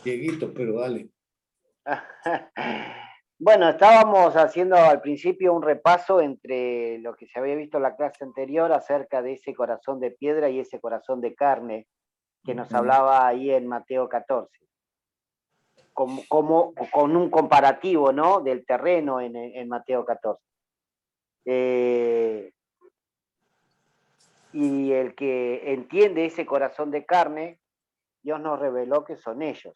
Dieguito, pero dale. Bueno, estábamos haciendo al principio un repaso entre lo que se había visto en la clase anterior acerca de ese corazón de piedra y ese corazón de carne que nos hablaba ahí en Mateo 14, con un comparativo, ¿no?, del terreno en Mateo 14. Y el que entiende ese corazón de carne, Dios nos reveló que son ellos.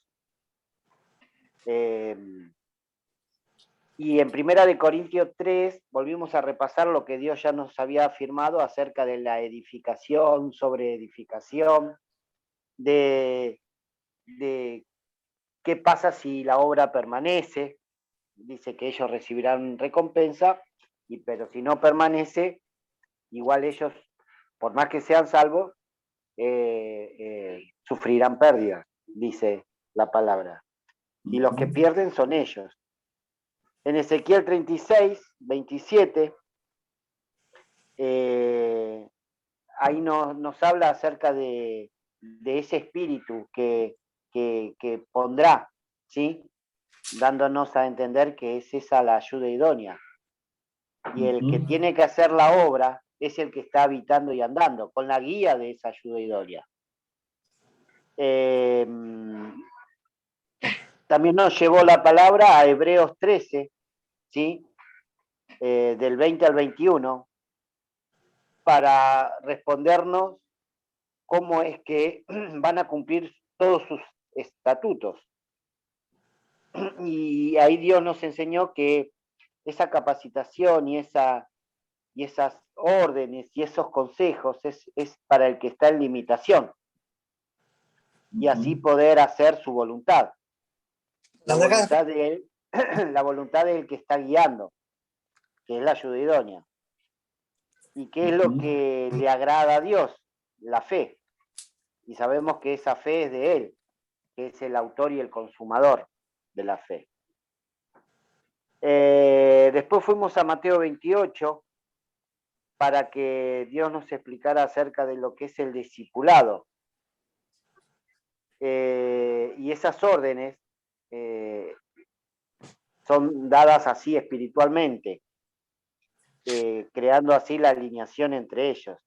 Y en Primera de Corintios 3 volvimos a repasar lo que Dios ya nos había afirmado acerca de la edificación sobre edificación, de qué pasa si la obra permanece. Dice que ellos recibirán recompensa, pero si no permanece, igual ellos, por más que sean salvos, sufrirán pérdidas, dice la palabra. Y los que pierden son ellos. En Ezequiel 36, 27, ahí nos habla acerca de ese espíritu que pondrá, ¿sí?, dándonos a entender que es esa la ayuda idónea. Y el que tiene que hacer la obra es el que está habitando y andando, con la guía de esa ayuda idónea. También nos llevó la palabra a Hebreos 13, ¿sí?, del 20 al 21, para respondernos cómo es que van a cumplir todos sus estatutos. Y ahí Dios nos enseñó que esa capacitación y esas órdenes y esos consejos es para el que está en limitación, y así poder hacer su voluntad. La voluntad de él, la voluntad del que está guiando, que es la ayuda idónea. ¿Y qué es lo que le agrada a Dios? La fe. Y sabemos que esa fe es de Él, que es el autor y el consumador de la fe. Después fuimos a Mateo 28 para que Dios nos explicara acerca de lo que es el discipulado. Y esas órdenes son dadas así espiritualmente, creando así la alineación entre ellos.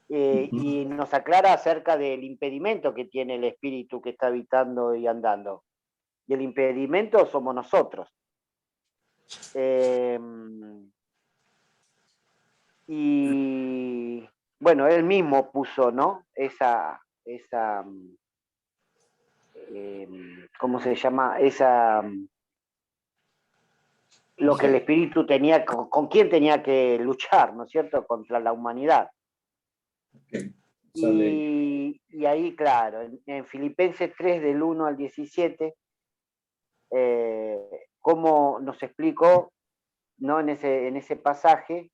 Y nos aclara acerca del impedimento que tiene el espíritu que está habitando y andando. Y el impedimento somos nosotros. Y bueno, él mismo puso, ¿no?, ¿cómo se llama? Lo que el espíritu tenía, con quién tenía que luchar, ¿no es cierto?, contra la humanidad. Y ahí, claro, en Filipenses 3, del 1 al 17, cómo nos explicó, ¿no?, en ese pasaje,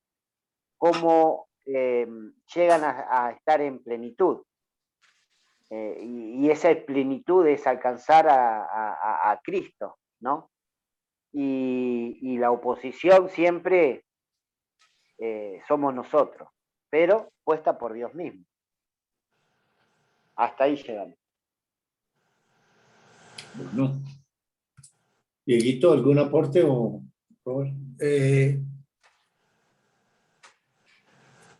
cómo llegan a estar en plenitud. Y esa plenitud es alcanzar a Cristo, ¿no? Y la oposición siempre somos nosotros, pero puesta por Dios mismo. Hasta ahí llegamos. Bueno. Dieguito, ¿algún aporte o Robert?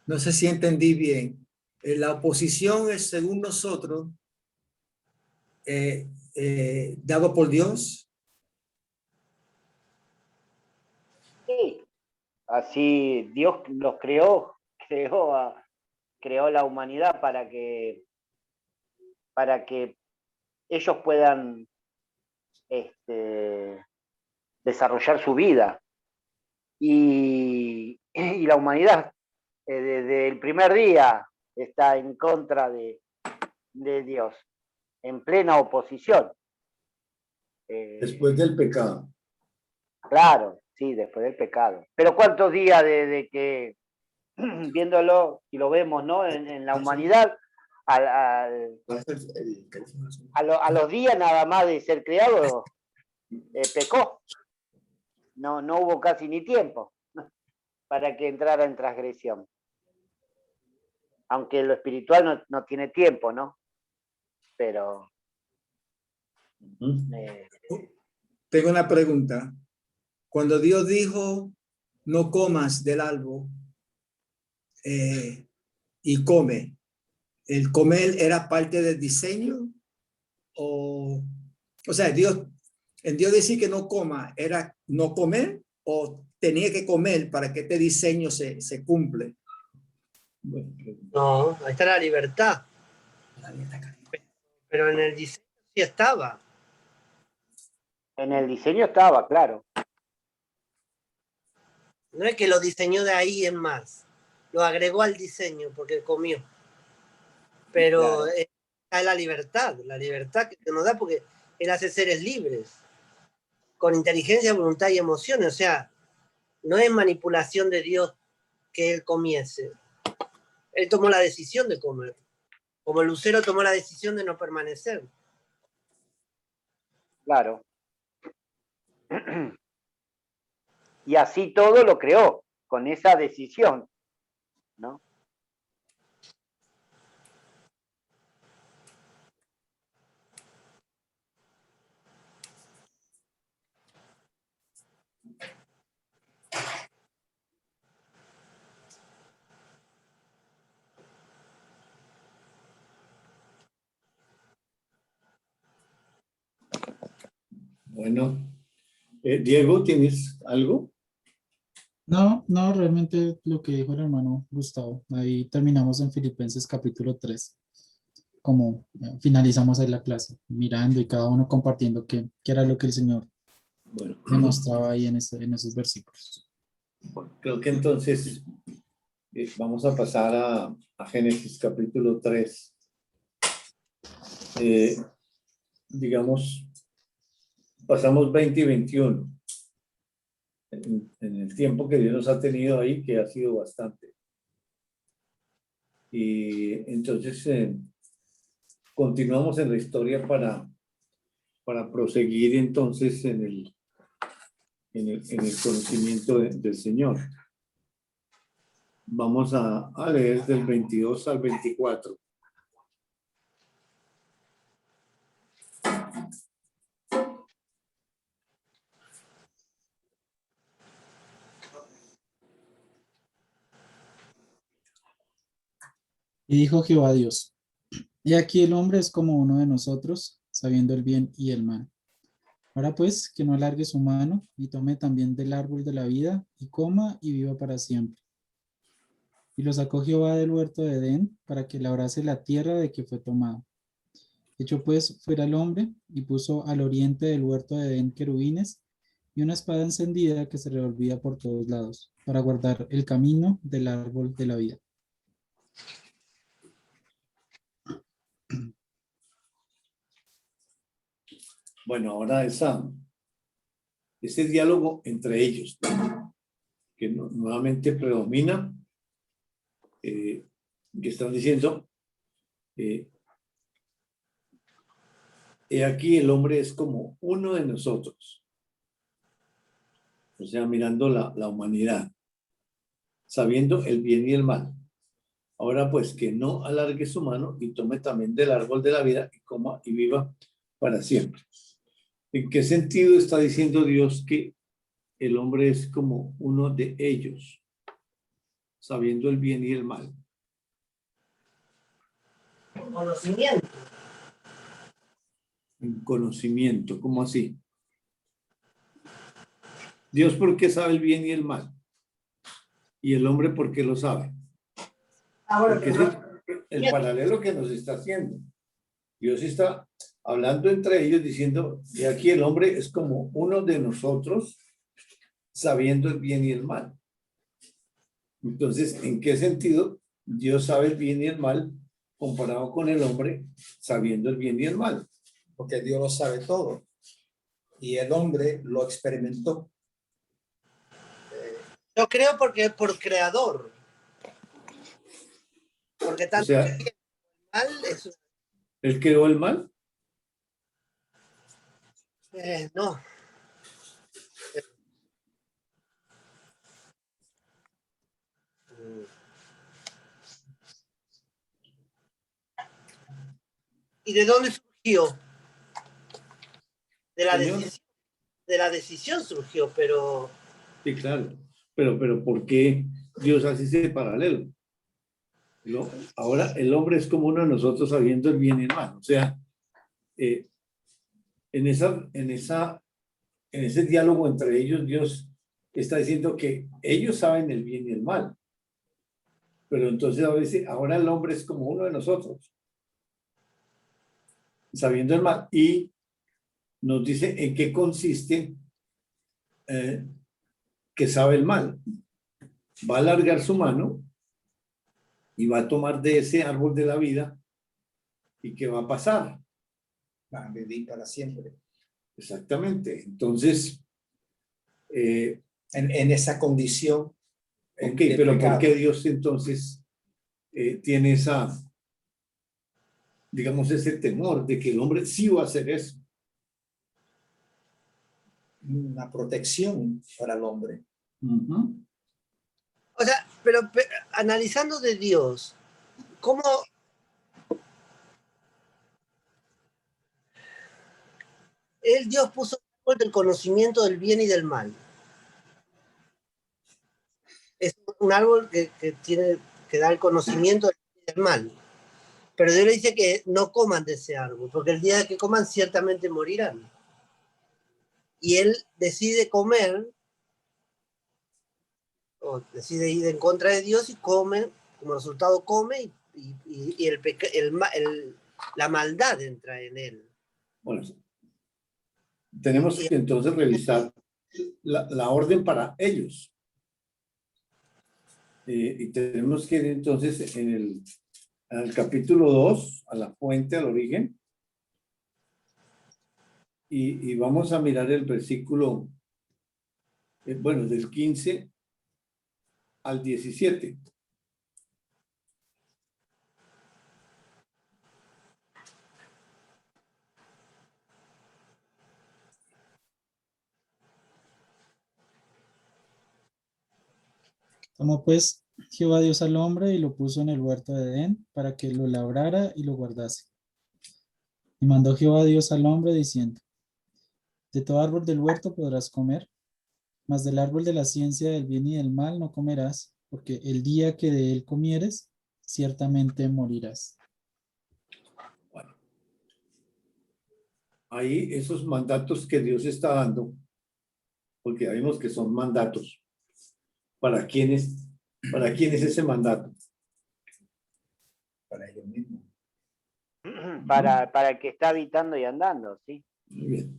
No sé si entendí bien. La oposición es, según nosotros, dado por Dios. Sí, así Dios los creó la humanidad para que ellos puedan desarrollar su vida. Y la humanidad desde el primer día está en contra de Dios, en plena oposición. Después del pecado. Claro, sí, después del pecado. Pero ¿cuántos días de que, viéndolo, y lo vemos, ¿no?, en la humanidad, a los días nada más de ser creado, pecó? No hubo casi ni tiempo para que entrara en transgresión. Aunque lo espiritual no tiene tiempo, ¿no? Pero Ujú. Tengo una pregunta. Cuando Dios dijo, no comas del árbol y come, ¿el comer era parte del diseño? O sea, en Dios decir que no coma, ¿era no comer o tenía que comer para que este diseño se cumple? Bueno, No, ahí está la libertad. Pero en el diseño sí estaba. En el diseño estaba, claro. No es que lo diseñó de ahí en más. Lo agregó al diseño porque comió. Pero Claro. está la libertad que nos da porque Él hace seres libres, con inteligencia, voluntad y emociones. O sea, no es manipulación de Dios que Él comiese. Él tomó la decisión de comer. Como el lucero tomó la decisión de no permanecer. Claro. Y así todo lo creó, con esa decisión, ¿no? bueno. Diego, ¿tienes algo? No, no, realmente lo que dijo el hermano Gustavo. Ahí terminamos en Filipenses capítulo 3, como finalizamos ahí la clase, mirando y cada uno compartiendo qué era lo que el Señor Bueno, demostraba ahí en esos versículos. creo que entonces vamos a pasar a Génesis capítulo 3. Digamos, pasamos 20 y 21 en el tiempo que Dios nos ha tenido ahí, que ha sido bastante. Y entonces continuamos en la historia para proseguir entonces en el conocimiento del Señor. Vamos a leer del 22 al 24. Y dijo Jehová a Dios, y aquí el hombre es como uno de nosotros, sabiendo el bien y el mal. Ahora pues, que no alargue su mano y tome también del árbol de la vida y coma y viva para siempre. Y lo sacó Jehová del huerto de Edén para que labrase la tierra de que fue tomado. Echó pues fuera el hombre y puso al oriente del huerto de Edén querubines y una espada encendida que se revolvía por todos lados para guardar el camino del árbol de la vida. Bueno, ahora ese diálogo entre ellos, que nuevamente predomina, que están diciendo, he aquí el hombre es como uno de nosotros, o sea, mirando la humanidad, sabiendo el bien y el mal. Ahora pues que no alargue su mano y tome también del árbol de la vida y coma y viva para siempre. ¿En qué sentido está diciendo Dios que el hombre es como uno de ellos, sabiendo el bien y el mal? Conocimiento. En conocimiento, ¿cómo así? Dios, ¿por qué sabe el bien y el mal? Y el hombre, ¿por qué lo sabe? Porque ese es el paralelo que nos está haciendo. Dios está hablando entre ellos diciendo, y aquí el hombre es como uno de nosotros, sabiendo el bien y el mal. Entonces, ¿en qué sentido Dios sabe el bien y el mal comparado con el hombre sabiendo el bien y el mal? Porque Dios lo sabe todo y el hombre lo experimentó. Yo creo porque es por creador. Porque O tanto sea, mal es, ¿él creó el mal? no. ¿Y de dónde surgió? De la Señor. decisión, de la decisión surgió, pero Sí, claro. Pero ¿por qué Dios así se paralelo? ¿No? Ahora el hombre es como uno de nosotros sabiendo el bien y el mal. O sea, eh, en ese diálogo entre ellos, Dios está diciendo que ellos saben el bien y el mal. Pero entonces a veces, ahora el hombre es como uno de nosotros, sabiendo el mal. Y nos dice en qué consiste que sabe el mal. Va a alargar su mano y va a tomar de ese árbol de la vida. ¿Y qué va a pasar? Va a vivir para siempre. Exactamente. Entonces, En esa condición ok, de pero ¿por pecado. qué Dios entonces tiene digamos, ese temor de que el hombre sí va a hacer eso? Una protección para el hombre. Uh-huh. o sea, pero analizando de Dios, ¿cómo Dios puso el árbol del conocimiento del bien y del mal? Es un árbol que da el conocimiento del bien y del mal. Pero Dios le dice que no coman de ese árbol, porque el día que coman ciertamente morirán. Y él decide comer, o decide ir en contra de Dios y come, como resultado come, y la maldad entra en él. Bueno, tenemos que entonces revisar la orden para ellos. Y tenemos que ir entonces en el capítulo 2, a la fuente, al origen. Y vamos a mirar el versículo, bueno, del 15 al 17. Tomó pues Jehová Dios al hombre y lo puso en el huerto de Edén para que lo labrara y lo guardase. Y mandó Jehová Dios al hombre diciendo: de todo árbol del huerto podrás comer, mas del árbol de la ciencia del bien y del mal no comerás, porque el día que de él comieres, ciertamente morirás. Bueno, ahí esos mandatos que Dios está dando, porque ya vimos que son mandatos. ¿Para quién es ese mandato? Para ellos mismos. Para el que está habitando y andando, ¿sí? Muy bien.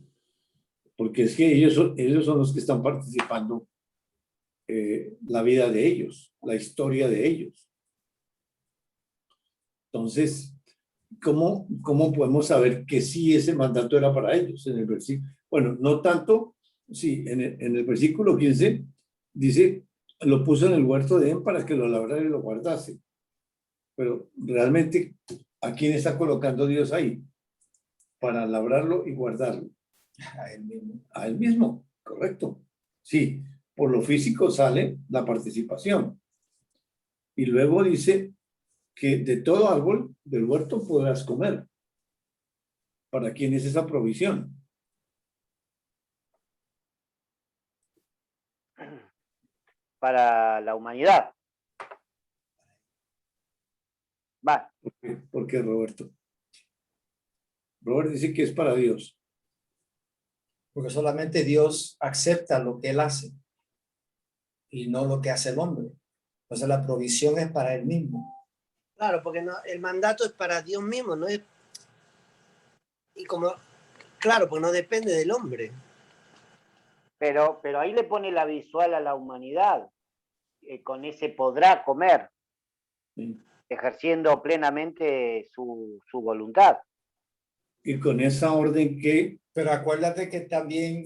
Porque es que ellos son los que están participando la vida de ellos, la historia de ellos. Entonces, ¿cómo podemos saber que sí ese mandato era para ellos en el versículo? Bueno, no tanto, sí, en el versículo 15 dice, lo puso en el huerto de Edén para que lo labrara y lo guardase. Pero realmente, ¿a quién está colocando Dios ahí? Para labrarlo y guardarlo. A él mismo. A él mismo, correcto. Sí, por lo físico sale la participación. Y luego dice que de todo árbol del huerto podrás comer. ¿Para quién es esa provisión? Para la humanidad. Va. ¿Por qué, Roberto? Robert dice que es para Dios. Porque solamente Dios acepta lo que él hace y no lo que hace el hombre. Entonces la provisión es para él mismo. Claro, porque el mandato es para Dios mismo, no es. Y claro, pues no depende del hombre. Pero ahí le pone la visual a la humanidad, con ese podrá comer, ¿Sí? ejerciendo plenamente su voluntad. Y con esa orden que... Pero acuérdate que también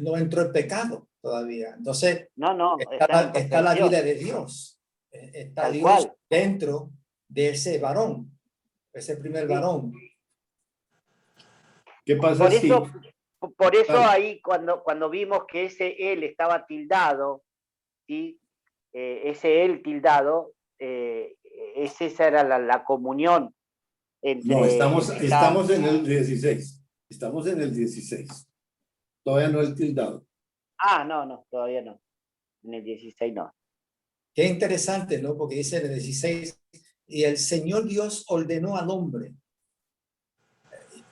no entró el pecado todavía. Entonces, No, está la vida de Dios. Está Tal Dios cual. dentro de ese varón, ese primer varón. ¿Qué pasa Por eso Vale. ahí cuando vimos que ese él estaba tildado, ¿sí? Ese él tildado, esa era la comunión entre... No, estamos en el 16. Estamos en el 16. Todavía no el tildado. Ah, no, todavía no. En el 16 no. Qué interesante, ¿no? Porque dice en el 16, y el Señor Dios ordenó al hombre.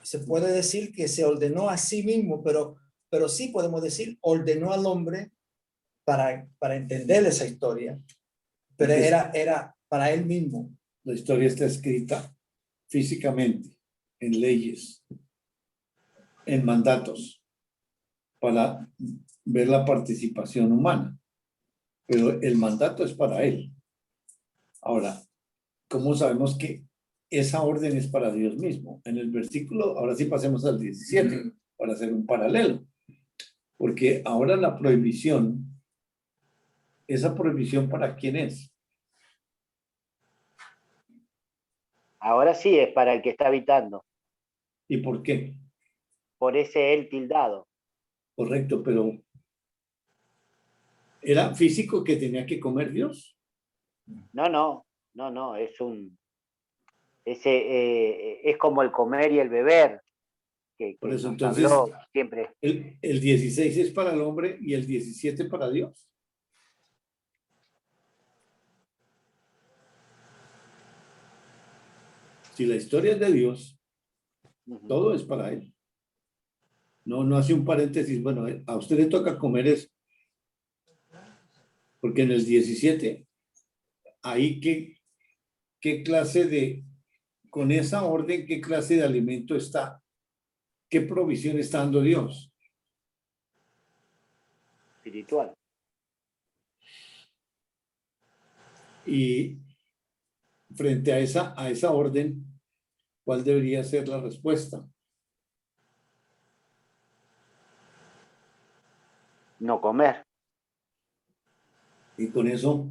Se puede decir que se ordenó a sí mismo, pero sí podemos decir ordenó al hombre para entender esa historia. Pero era para él mismo. La historia está escrita físicamente, en leyes, en mandatos, para ver la participación humana. Pero el mandato es para él. Ahora, ¿cómo sabemos que esa orden es para Dios mismo? En el versículo, ahora sí pasemos al 17, para hacer un paralelo. Porque ahora la prohibición, ¿esa prohibición para quién es? Ahora sí es para el que está habitando. ¿Y por qué? Por ese él tildado. Correcto, pero ¿era físico que tenía que comer Dios? No, es como el comer y el beber, que Por eso, nos entonces, habló siempre. el 16 es para el hombre y el 17 para Dios. Si la historia es de Dios, todo es para él. No hace un paréntesis, bueno, a usted le toca comer eso. Porque en el 17, ahí qué clase de, con esa orden, qué clase de alimento está, qué provisión está dando Dios. Espiritual. Y frente a esa orden, ¿cuál debería ser la respuesta? No comer. Y con eso,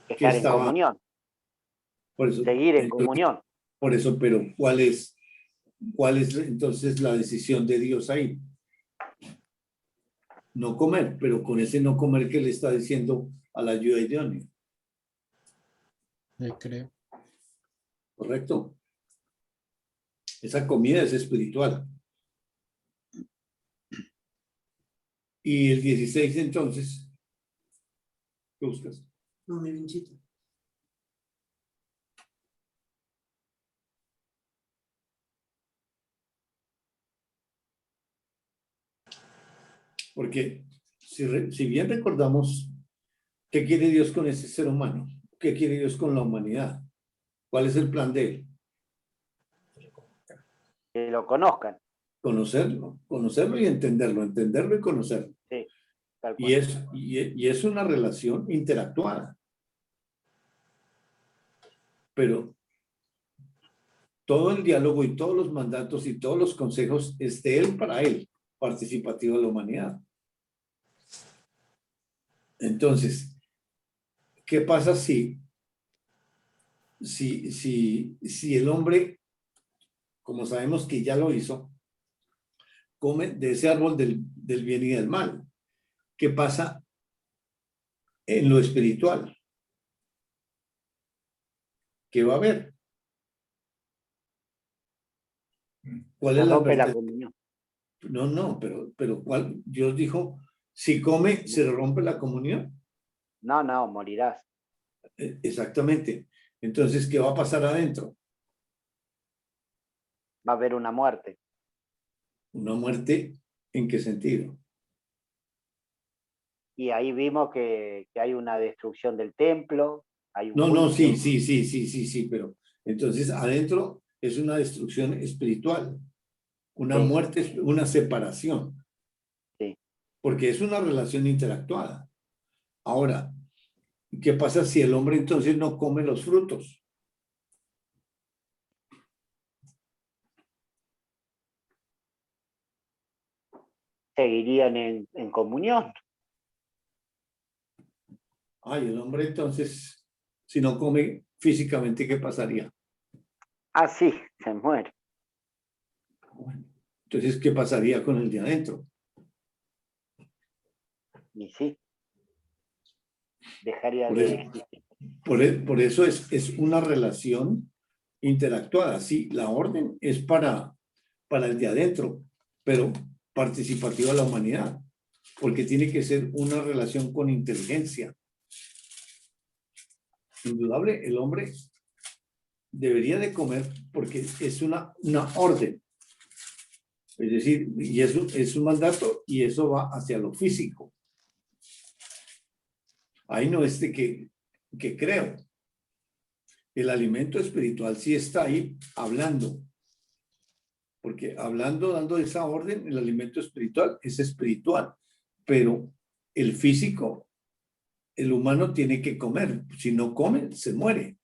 ¿qué Estar en estaba? comunión. Por eso, Seguir en entonces, comunión. por eso, pero ¿cuál es entonces la decisión de Dios ahí? No comer, pero con ese no comer que le está diciendo a la ayuda idónea. Creo. ¿Correcto? Esa comida es espiritual. Y el 16 entonces, ¿qué buscas? No, mi vinchito. Porque si bien recordamos, ¿qué quiere Dios con ese ser humano? ¿Qué quiere Dios con la humanidad? ¿Cuál es el plan de él? Que lo conozcan. Conocerlo y entenderlo y conocerlo. Sí, tal cual. Y es una relación interactuada. Pero todo el diálogo y todos los mandatos y todos los consejos es de él para él, participativo de la humanidad. Entonces, ¿qué pasa si el hombre, como sabemos que ya lo hizo, come de ese árbol del bien y del mal? ¿Qué pasa en lo espiritual? ¿Qué va a haber? ¿Cuál Se es la rompe la advertencia? comunión. No, pero ¿cuál? Dios dijo, si come, se rompe la comunión. No, morirás. Exactamente. Entonces, ¿qué va a pasar adentro? Va a haber una muerte. ¿Una muerte en qué sentido? Y ahí vimos que hay una destrucción del templo, hay un No, juicio. sí, pero entonces adentro es una destrucción espiritual, una Sí. muerte, una separación, Sí. porque es una relación interactuada. Ahora, ¿qué pasa si el hombre entonces no come los frutos? Seguirían en comunión. Ay, el hombre entonces, si no come físicamente, ¿qué pasaría? Ah, sí, se muere. Bueno, entonces, ¿qué pasaría con el de adentro? Y sí. Dejaría Por de eso, existir. por eso es una relación interactuada. Sí, la orden es para el de adentro, pero participativa a la humanidad, porque tiene que ser una relación con inteligencia. Indudable, el hombre debería de comer porque es una orden. Es decir, y eso es un mandato y eso va hacia lo físico. Ahí no es de que creo. El alimento espiritual sí está ahí hablando. Porque hablando, dando esa orden, el alimento espiritual es espiritual. Pero el físico, el humano tiene que comer. Si no come, se muere.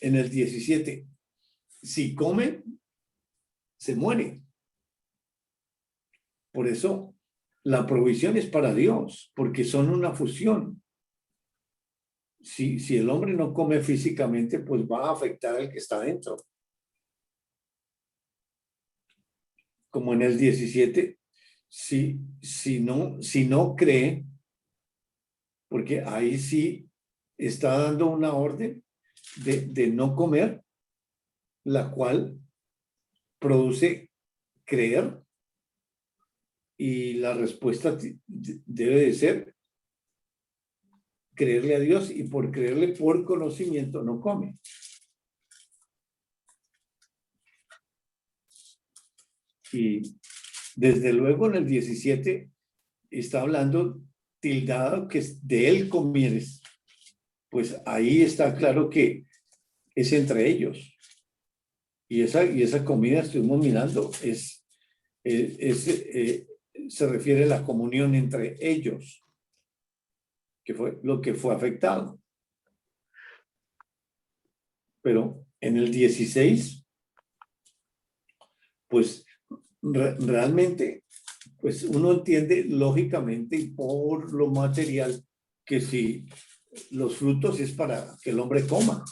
En el 17, si come, se muere. Por eso la provisión es para Dios, porque son una fusión. Si el hombre no come físicamente, pues va a afectar al que está dentro. Como en el 17, si no cree, porque ahí sí está dando una orden de no comer, la cual produce creer, y la respuesta debe de ser creerle a Dios, y por creerle por conocimiento no come. Y desde luego en el 17 está hablando tildado que de él comieres. Pues ahí está claro que es entre ellos. Y esa comida, estuvimos mirando, se refiere a la comunión entre ellos, que fue lo que fue afectado. Pero en el 16, pues realmente, pues uno entiende lógicamente y por lo material que si los frutos es para que el hombre coma.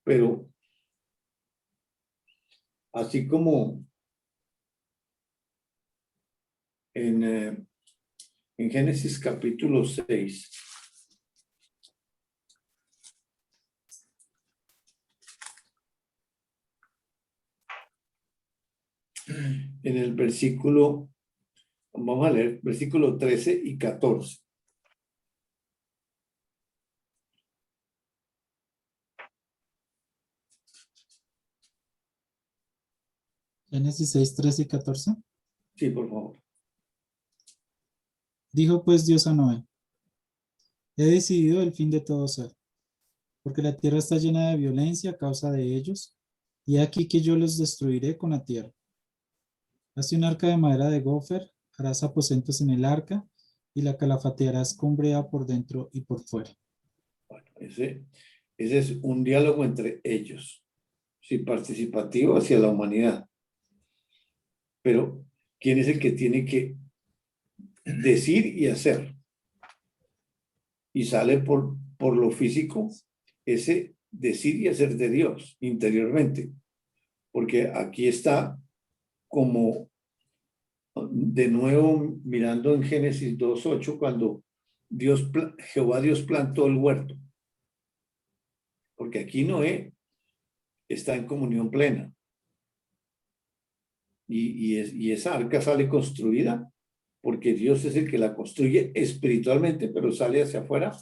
Pero así como en Génesis capítulo 6, en el versículo, vamos a leer, versículo 13 y 14. Génesis 6, 13 y 14. Sí, por favor. Dijo pues Dios a Noé, he decidido el fin de todo ser, porque la tierra está llena de violencia a causa de ellos, y he aquí que yo los destruiré con la tierra. Hazte un arca de madera de gofer, harás aposentos en el arca, y la calafatearás con brea por dentro y por fuera. Bueno, ese es un diálogo entre ellos, sí, participativo hacia la humanidad. Pero, ¿quién es el que tiene que decir y hacer? Y sale por lo físico ese decir y hacer de Dios interiormente. Porque aquí está como de nuevo mirando en Génesis 2:8, cuando Jehová Dios plantó el huerto. Porque aquí Noé está en comunión plena. Y esa arca sale construida porque Dios es el que la construye espiritualmente, pero sale hacia afuera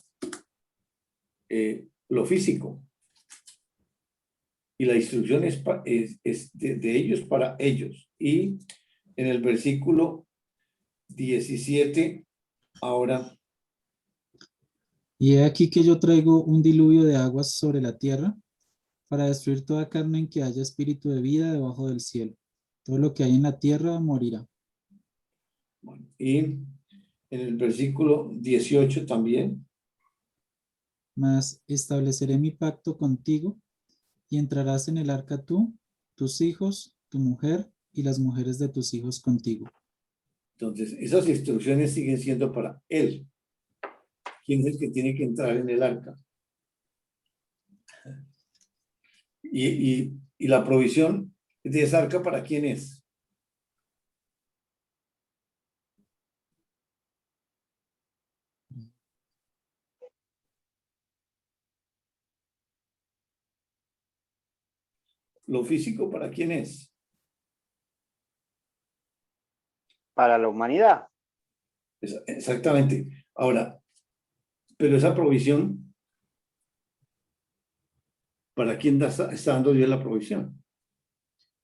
lo físico. Y la instrucción es de ellos para ellos. Y en el versículo 17, ahora, Y he aquí que yo traigo un diluvio de aguas sobre la tierra, para destruir toda carne en que haya espíritu de vida debajo del cielo. Todo lo que hay en la tierra morirá. bueno, y en el versículo 18 también, Mas estableceré mi pacto contigo, y entrarás en el arca tú, tus hijos, tu mujer y las mujeres de tus hijos contigo. entonces esas instrucciones siguen siendo para él. ¿Quién es el que tiene que entrar en el arca? Y la provisión de esa arca, ¿para quién es? lo físico, ¿para quién es? Para la humanidad. Exactamente. Ahora, pero esa provisión, ¿para quién está dando Dios la provisión?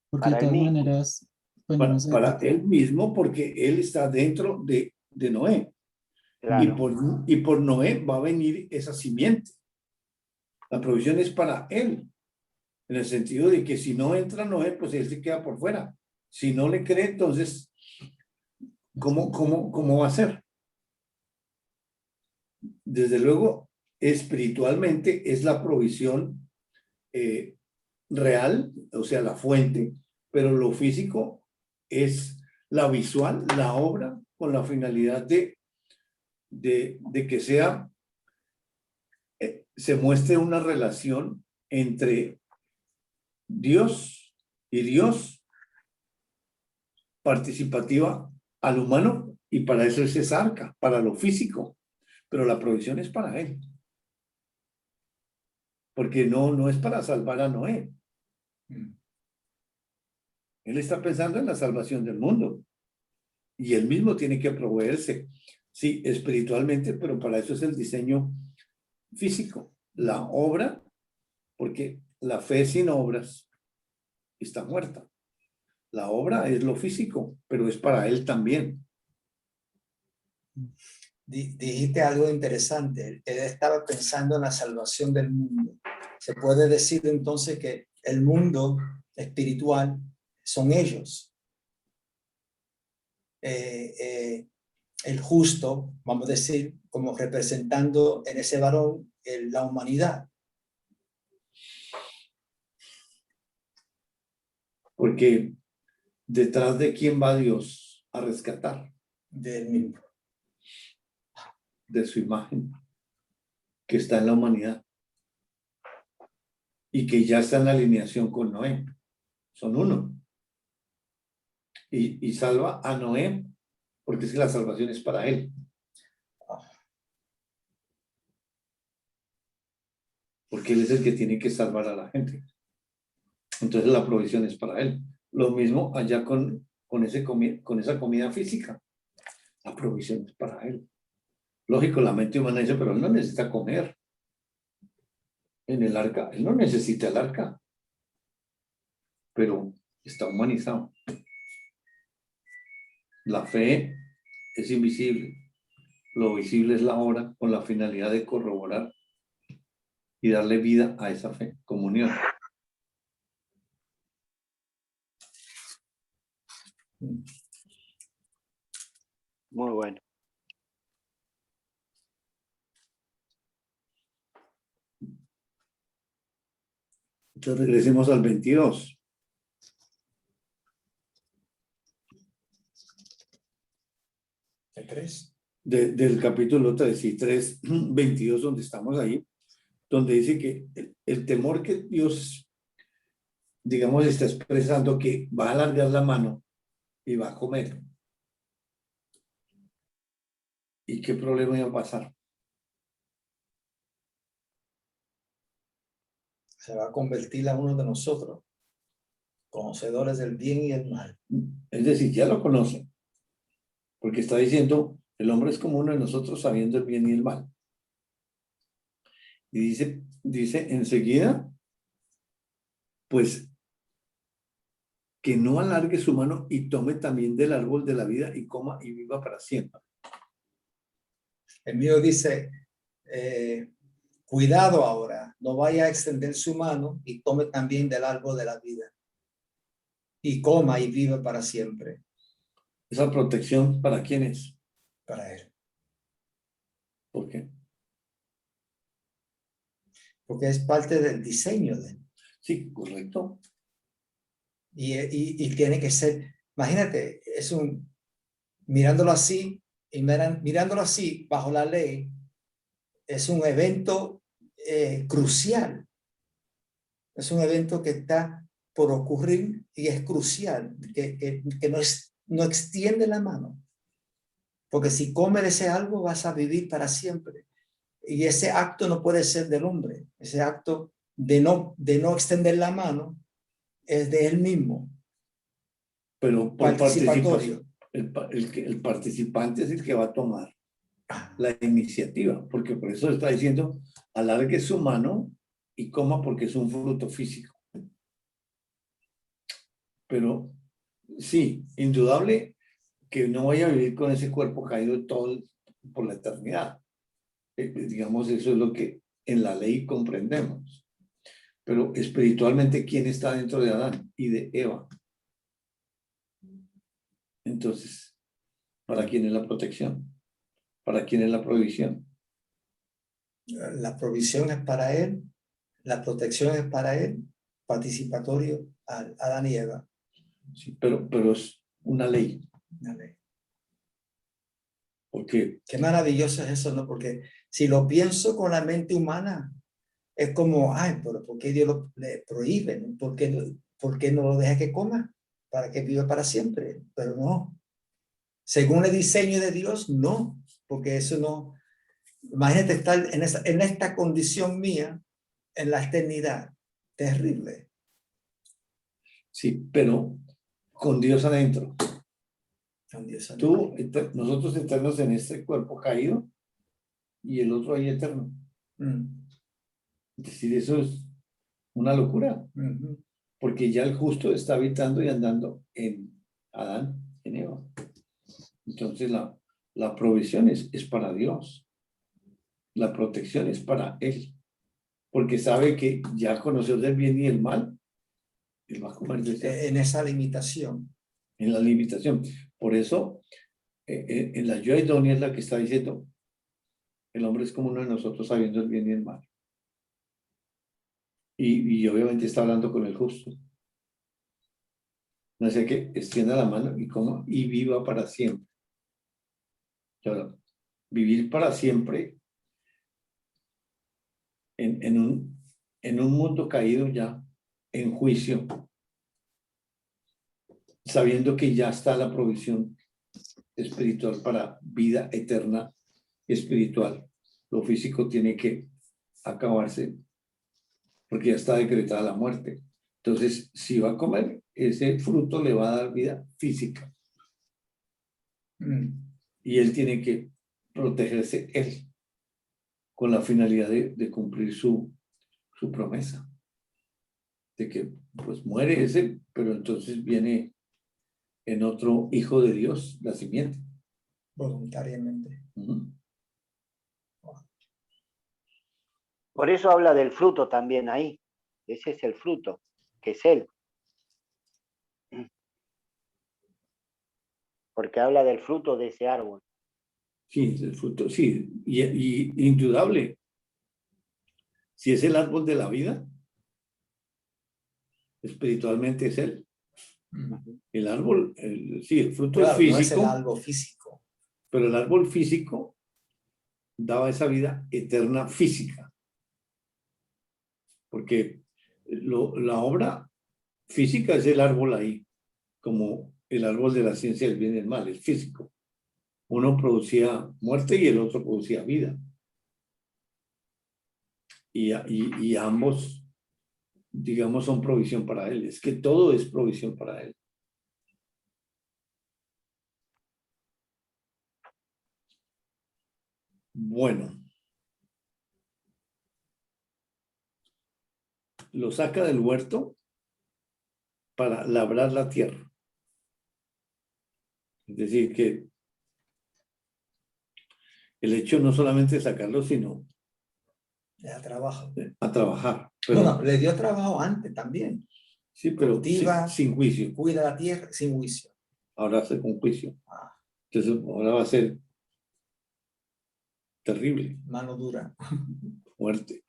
Porque de Para él todas mismo. maneras, bueno, no sé, Para él mismo, porque él está dentro de Noé. Claro. Y por Noé va a venir esa simiente. La provisión es para él, en el sentido de que si no entra Noé, pues él se queda por fuera. Si no le cree, entonces, ¿cómo va a ser? Desde luego, espiritualmente es la provisión real, o sea, la fuente, pero lo físico es la visual, la obra, con la finalidad de que se muestre una relación entre Dios y Dios participativa al humano, y para eso es esa arca, para lo físico, pero la provisión es para él. Porque no es para salvar a Noé. Él está pensando en la salvación del mundo. Y él mismo tiene que proveerse, sí, espiritualmente, pero para eso es el diseño físico. La obra, porque la fe sin obras está muerta. La obra es lo físico, pero es para él también. Dijiste algo interesante. Él estaba pensando en la salvación del mundo. Se puede decir entonces que el mundo espiritual son ellos. El justo, vamos a decir, como representando en ese varón la humanidad. Porque detrás de quién va Dios a rescatar, Del mismo. de su imagen, que está en la humanidad y que ya está en alineación con Noé. Son uno. Y salva a Noé, porque es que la salvación es para él. Porque él es el que tiene que salvar a la gente. Entonces la provisión es para él. Lo mismo allá con esa comida física. La provisión es para él. Lógico, la mente humana dice, pero él no necesita comer. En el arca, él no necesita el arca. Pero está humanizado. La fe es invisible. Lo visible es la obra con la finalidad de corroborar y darle vida a esa fe, comunión. Muy bueno. Entonces regresemos al 22. ¿Qué crees? Del capítulo 3 y 3, 22, donde estamos ahí, donde dice que el temor que Dios, digamos, está expresando, que va a alargar la mano y va a comer. ¿Y qué problema iba a pasar? Se va a convertir a uno de nosotros, conocedores del bien y el mal. Es decir, ya lo conocen, porque está diciendo, el hombre es como uno de nosotros sabiendo el bien y el mal. Y dice enseguida, pues, que no alargue su mano y tome también del árbol de la vida y coma y viva para siempre. El mío dice, cuidado ahora, no vaya a extender su mano y tome también del árbol de la vida. Y coma y viva para siempre. Esa protección, ¿para quién es? Para él. ¿Por qué? Porque es parte del diseño de él. Sí, correcto. Y tiene que ser, imagínate, mirándolo así, y mirándolo así, bajo la ley, es un evento crucial. Es un evento que está por ocurrir y es crucial, que no extiende la mano. Porque si comes ese algo, vas a vivir para siempre. Y ese acto no puede ser del hombre. Ese acto de no extender la mano es de él mismo, pero por participatorio. participación, el participante es el que va a tomar la iniciativa, porque por eso está diciendo, alargue su mano y coma porque es un fruto físico. Pero sí, indudable que no vaya a vivir con ese cuerpo caído por la eternidad. Digamos, eso es lo que en la ley comprendemos. Pero espiritualmente, ¿quién está dentro de Adán y de Eva? Entonces, ¿para quién es la protección? ¿Para quién es la provisión? La provisión es para él, la protección es para él, participatorio a Adán y Eva. Sí, pero es una ley. Porque Qué maravilloso es eso, ¿no? Porque si lo pienso con la mente humana, es como, ay, pero ¿por qué Dios le prohíbe? ¿No? ¿Por qué no lo deja que coma? Para que viva para siempre. Pero no. Según el diseño de Dios, no. Porque eso no. Imagínate estar en esta condición mía, en la eternidad. Terrible. sí, pero con Dios adentro. Con Dios Tú, nosotros eternos en este cuerpo caído y el otro ahí eterno. Es decir, eso es una locura, porque ya el justo está habitando y andando en Adán, en Eva. Entonces la provisión es para Dios, la protección es para Él, porque sabe que ya conoció del bien y el mal, Él va a comer En esa limitación. en la limitación. Por eso, en la ayuda idónea es la que está diciendo, el hombre es como uno de nosotros sabiendo el bien y el mal. Y obviamente está hablando con el justo. No sé que extienda la mano y coma y viva para siempre. Claro, vivir para siempre en un mundo caído ya, en juicio, sabiendo que ya está la provisión espiritual para vida eterna espiritual. Lo físico tiene que acabarse porque ya está decretada la muerte. Entonces, si va a comer, ese fruto le va a dar vida física. Y él tiene que protegerse él con la finalidad de cumplir su promesa. De que pues muere ese, pero entonces viene en otro hijo de Dios, la simiente. Voluntariamente. Por eso habla del fruto también ahí. Ese es el fruto, que es él. Porque habla del fruto de ese árbol. Sí, el fruto, sí, y indudable. Si es el árbol de la vida, espiritualmente es él. El árbol, sí, el fruto Claro, es físico. no es el árbol físico. Pero el árbol físico daba esa vida eterna física. Porque la obra física es el árbol ahí, como el árbol de la ciencia del bien y del mal, es físico. Uno producía muerte y el otro producía vida. Y ambos, digamos, son provisión para él. Es que todo es provisión para él. Bueno. Lo saca del huerto para labrar la tierra. Es decir, que el hecho no solamente de sacarlo, sino a trabajo. A trabajar. Pero, Bueno, le dio trabajo antes también. sí, pero Cultiva, sin juicio. cuida la tierra sin juicio. Ahora hace con juicio. Entonces, ahora va a ser terrible. Mano dura. Fuerte.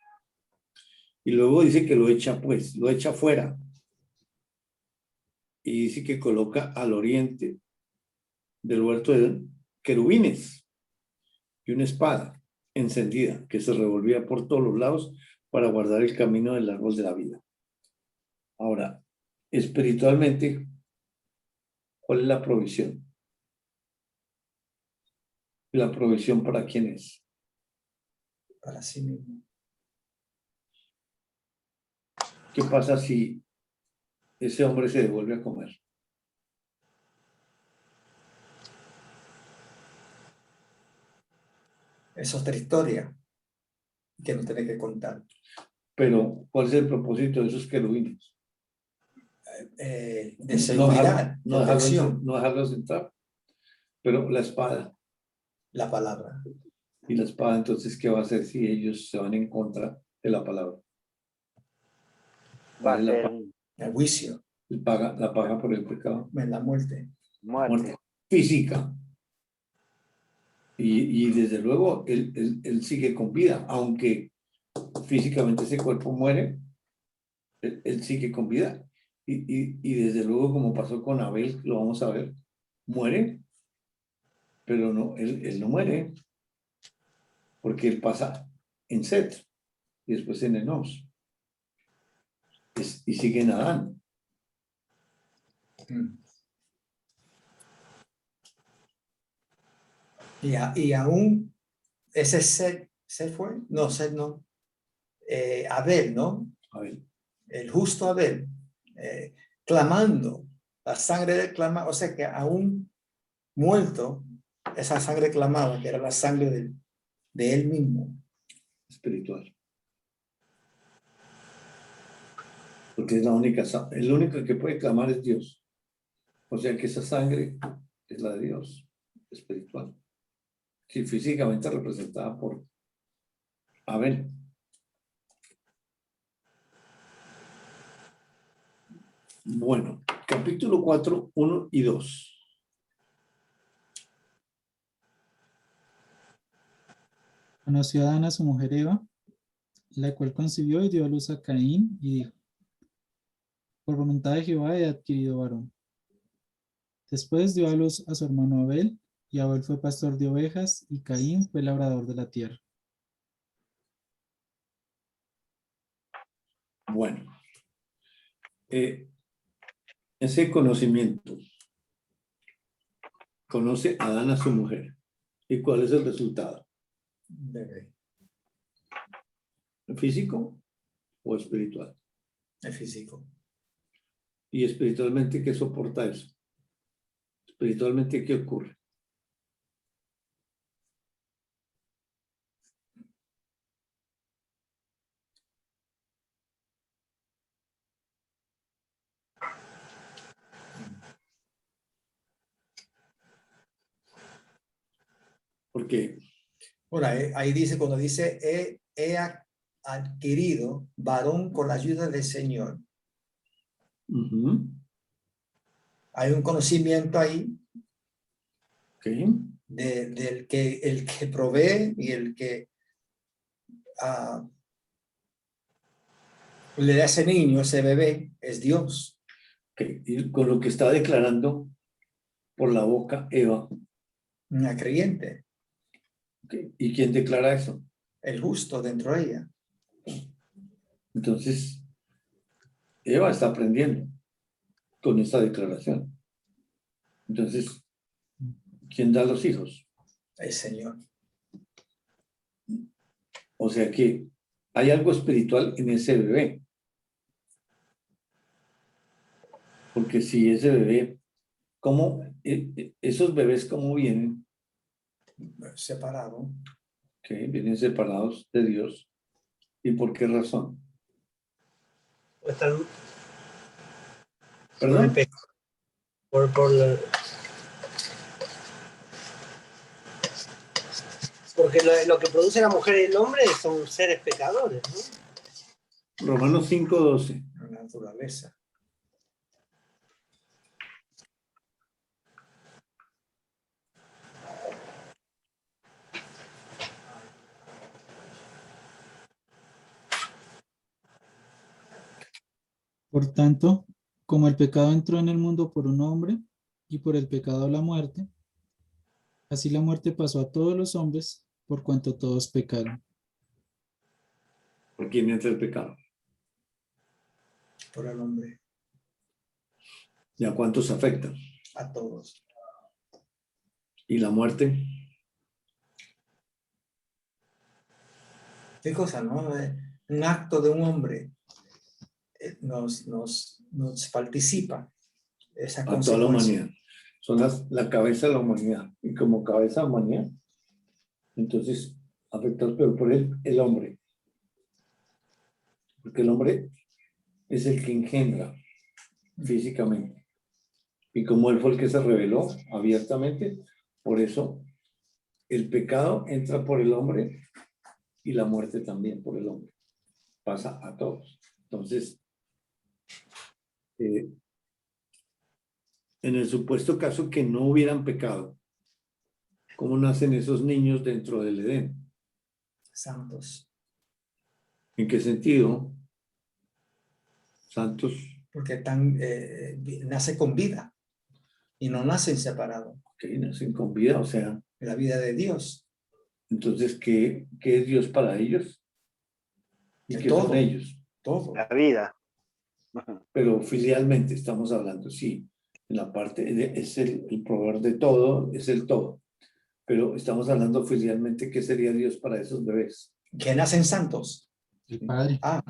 Y luego dice que lo echa fuera. Y dice que coloca al oriente del huerto de querubines y una espada encendida que se revolvía por todos los lados para guardar el camino del árbol de la vida. Ahora, espiritualmente, ¿cuál es la provisión? ¿La provisión para quién es? Para sí mismo. ¿Qué pasa si ese hombre se devuelve a comer. Es otra historia que no tiene que contar. Pero, ¿cuál es el propósito de esos querubines? De seguridad, protección, No dejarlos entrar. Pero la espada, la palabra. y la espada, entonces, ¿qué va a hacer si ellos se van en contra de la palabra? Va a Vale, ser El juicio, la paga por el pecado. la muerte. muerte. Física. Y desde luego, él sigue con vida, aunque físicamente ese cuerpo muere, él sigue con vida. Y desde luego, como pasó con Abel, lo vamos a ver, muere, pero no, él no muere, porque él pasa en Set y después en Enos. Y sigue en Adán. Y aún ese Set fue, no, Set no, Abel, ¿no? Abel. El justo Abel, clamando, la sangre de clama, o sea que aún muerto, esa sangre clamaba, que era la sangre de él mismo. Espiritual. Porque es la única, el único que puede clamar es Dios. O sea que esa sangre es la de Dios, espiritual. Sí, físicamente representada por Abel. Bueno, capítulo 4, 1 y 2. Conoció Adán a su mujer Eva, la cual concibió y dio a luz a Caín y dijo, por voluntad de Jehová he adquirido varón. Después dio a luz a su hermano Abel, y Abel fue pastor de ovejas, y Caín fue labrador de la tierra. Bueno, ese conocimiento. Conoce a Adán a su mujer. ¿Y cuál es el resultado? Bebé, ¿Físico o espiritual? el físico. ¿Y espiritualmente qué soporta eso? ¿Espiritualmente qué ocurre? Porque Bueno, ahí dice, cuando dice, he adquirido varón con la ayuda del Señor. Hay un conocimiento ahí del que el que provee y el que le da a ese niño, ese bebé, es Dios. Y con lo que está declarando por la boca Eva. Una creyente. ¿Y quién declara eso? El justo dentro de ella. Entonces, Eva está aprendiendo con esta declaración. Entonces, ¿quién da los hijos? El Señor. O sea que hay algo espiritual en ese bebé. Porque si ese bebé, ¿cómo esos bebés cómo vienen? Separado. Vienen separados de Dios. ¿Y por qué razón? Están ¿Perdón? Porque lo que produce la mujer y el hombre son seres pecadores, ¿no? Romanos 5:12. La naturaleza. Por tanto, como el pecado entró en el mundo por un hombre, y por el pecado la muerte, así la muerte pasó a todos los hombres, por cuanto todos pecaron. ¿Por quién entra el pecado? Por el hombre. ¿Y a cuántos afecta? A todos. ¿Y la muerte? ¿Qué cosa, no? Un acto de un hombre nos nos participa esa A toda la consecuencia. humanidad. Son la cabeza de la humanidad. Y como cabeza de la humanidad, entonces afectados pero por el hombre. Porque el hombre es el que engendra físicamente. Y como él fue el que se reveló abiertamente, por eso el pecado entra por el hombre y la muerte también por el hombre. Pasa a todos. Entonces, en el supuesto caso que no hubieran pecado, ¿cómo nacen esos niños dentro del Edén? Santos. ¿En qué sentido? Santos, Porque nace con vida y no nacen separados. que nacen con vida, o sea, La vida de Dios. entonces, ¿qué es Dios para ellos? ¿Y De qué son todo. ellos? Todo. La vida. Pero filialmente estamos hablando, sí, en la parte, es el proveedor de todo, es el todo. Pero estamos hablando filialmente, ¿qué sería Dios para esos bebés? Que nacen santos. El Padre. Ah,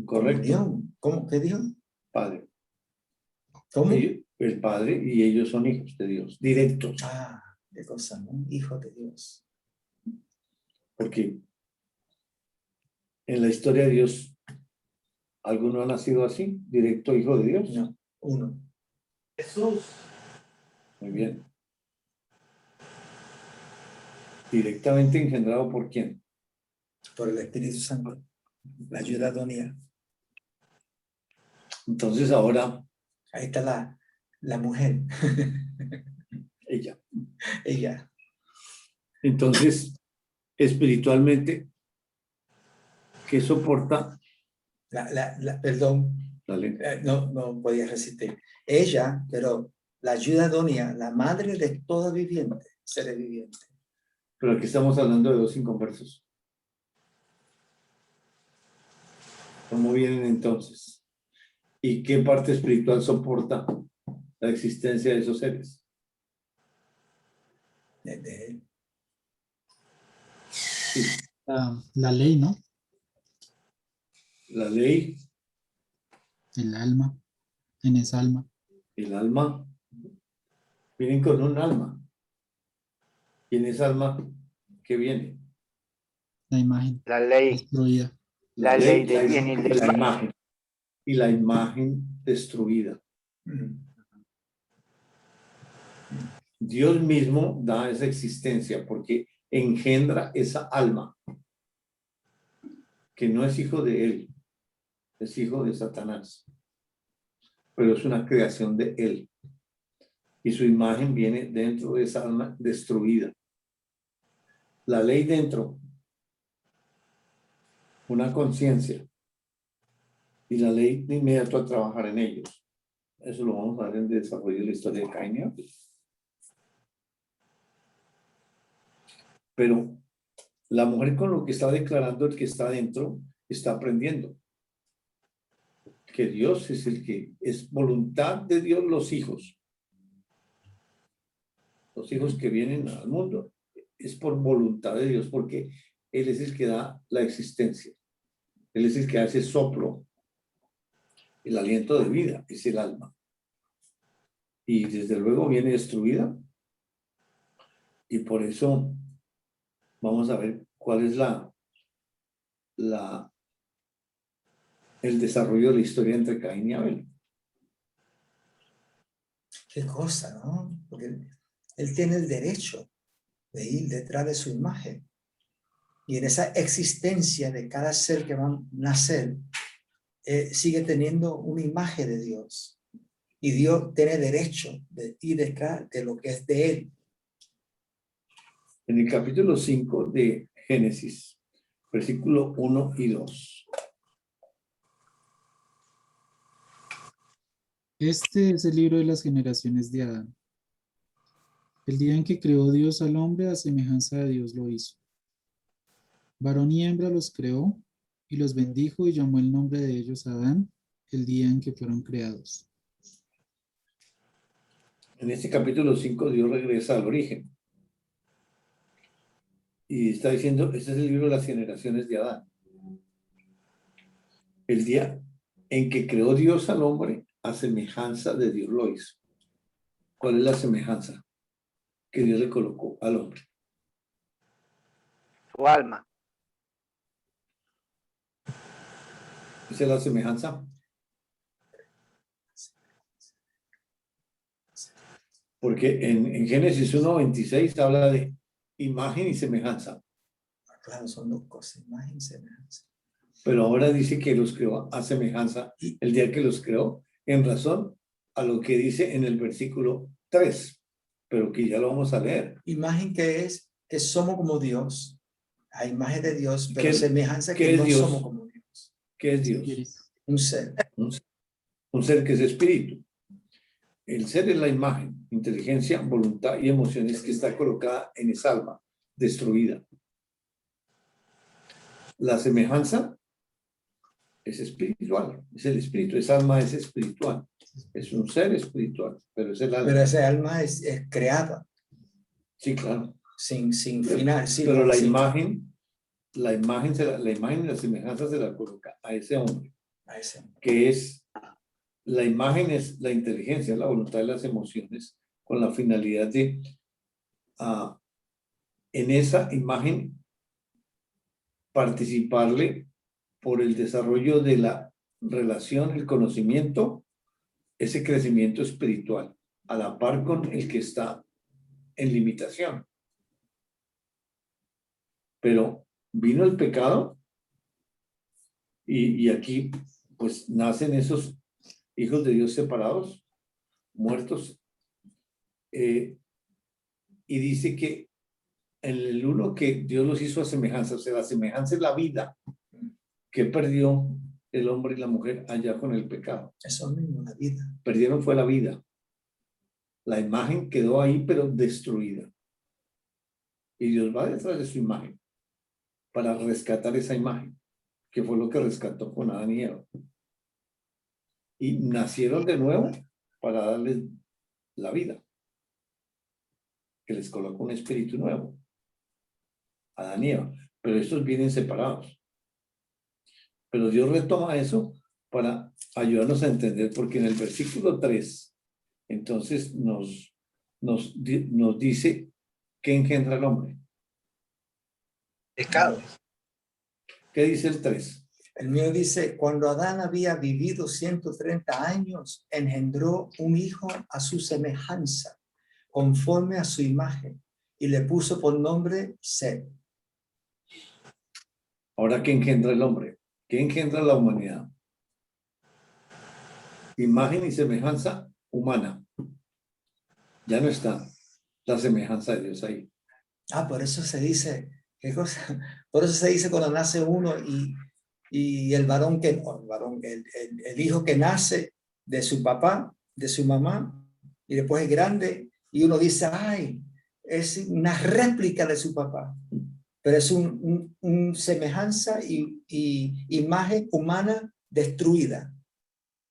¿Correcto? comunión. ¿Cómo? ¿Qué dijo? Padre. ¿Cómo? El Padre y ellos son hijos de Dios, directos. Ah, qué cosa, ¿no? Hijo de Dios. Porque en la historia de Dios, ¿alguno ha nacido así? ¿Directo hijo de Dios? No, uno. Jesús. Muy bien. ¿Directamente engendrado por quién? Por el Espíritu Santo. La ayudadonía. Entonces ahora, Ahí está la mujer. ella. Ella. Entonces, espiritualmente, ¿qué soporta Perdón, la lengua? no podía resistir. Ella, pero la ayudadonía, la madre de todo viviente, ser viviente. Pero aquí estamos hablando de dos inconversos. ¿Cómo vienen entonces? ¿Y qué parte espiritual soporta la existencia de esos seres? De él. Sí, La ley, ¿no? la ley, El alma. En esa alma. el alma, vienen con un alma. ¿Y en esa alma qué viene? La imagen La ley. destruida. La ley del bien y el del la mal. imagen. Y la imagen destruida. Dios mismo da esa existencia porque engendra esa alma que no es hijo de él, es hijo de Satanás, pero es una creación de él. Y su imagen viene dentro de esa alma destruida. La ley dentro, una conciencia, y la ley de inmediato a trabajar en ellos. Eso lo vamos a ver en el desarrollo de la historia de Caín y Abel. Pero la mujer con lo que está declarando el que está dentro, está aprendiendo que Dios es el que es voluntad de Dios los hijos. Los hijos que vienen al mundo es por voluntad de Dios, porque Él es el que da la existencia. Él es el que hace soplo. El aliento de vida es el alma. Y desde luego viene destruida. Y por eso vamos a ver cuál es el desarrollo de la historia entre Caín y Abel. Qué cosa, ¿no? Porque él tiene el derecho de ir detrás de su imagen. Y en esa existencia de cada ser que va a nacer, sigue teniendo una imagen de Dios. Y Dios tiene derecho de ir detrás de lo que es de él. En el capítulo 5 de Génesis, versículo 1 y 2. Este es el libro de las generaciones de Adán. El día en que creó Dios al hombre, a semejanza de Dios lo hizo. Varón y hembra los creó, y los bendijo y llamó el nombre de ellos Adán, el día en que fueron creados. En este capítulo 5 Dios regresa al origen. Y está diciendo, este es el libro de las generaciones de Adán. El día en que creó Dios al hombre a semejanza de Dios lo hizo. ¿Cuál es la semejanza que Dios le colocó al hombre? Su alma. ¿Esa es la semejanza? Porque en Génesis 1:26 habla de imagen y semejanza. Claro, son dos cosas, imagen y semejanza. Pero ahora dice que los creó a semejanza el día que los creó, en razón a lo que dice en el versículo 3, pero que ya lo vamos a leer. Imagen que es que somos como Dios, a imagen de Dios, pero ¿Qué- semejanza qué que es no Dios? somos como Dios. ¿Qué es Dios? Espíritu. Un ser. Un ser que es espíritu. El ser es la imagen, inteligencia, voluntad y emociones que está colocada en esa alma destruida. La semejanza es espiritual, es el espíritu, esa alma es espiritual, es un ser espiritual, pero es el alma. Pero esa alma es creada Sí, claro. sin final. Pero la imagen y la semejanza se la coloca a ese hombre, A ese. que es, la imagen es la inteligencia, la voluntad y las emociones, con la finalidad de, en esa imagen, participarle por el desarrollo de la relación, el conocimiento, ese crecimiento espiritual, a la par con el que está en limitación. Pero vino el pecado y aquí pues nacen esos hijos de Dios separados, muertos, y dice que en el uno que Dios los hizo a semejanza, o sea, la semejanza es la vida que perdió el hombre y la mujer allá con el pecado. Eso mismo, la vida. Perdieron fue la vida. La imagen quedó ahí, pero destruida. Y Dios va detrás de su imagen para rescatar esa imagen, que fue lo que rescató con Adán y Eva. Y nacieron de nuevo para darles la vida, que les colocó un espíritu nuevo, Adán y Eva. Pero estos vienen separados. Pero Dios retoma eso para ayudarnos a entender, porque en el versículo 3, entonces nos dice que engendra el hombre. Pecado. ¿Qué dice el 3? El mío dice, cuando Adán había vivido 130 años, engendró un hijo a su semejanza, conforme a su imagen, y le puso por nombre Set. Ahora, ¿qué engendra el hombre? ¿Qué engendra la humanidad? Imagen y semejanza humana. Ya no está la semejanza de Dios ahí. Por eso se dice, ¿qué cosa? Por eso se dice cuando nace uno y el varón que, el hijo que nace de su papá, de su mamá, y después es grande, y uno dice, ay, es una réplica de su papá, pero es un semejanza y imagen humana destruida.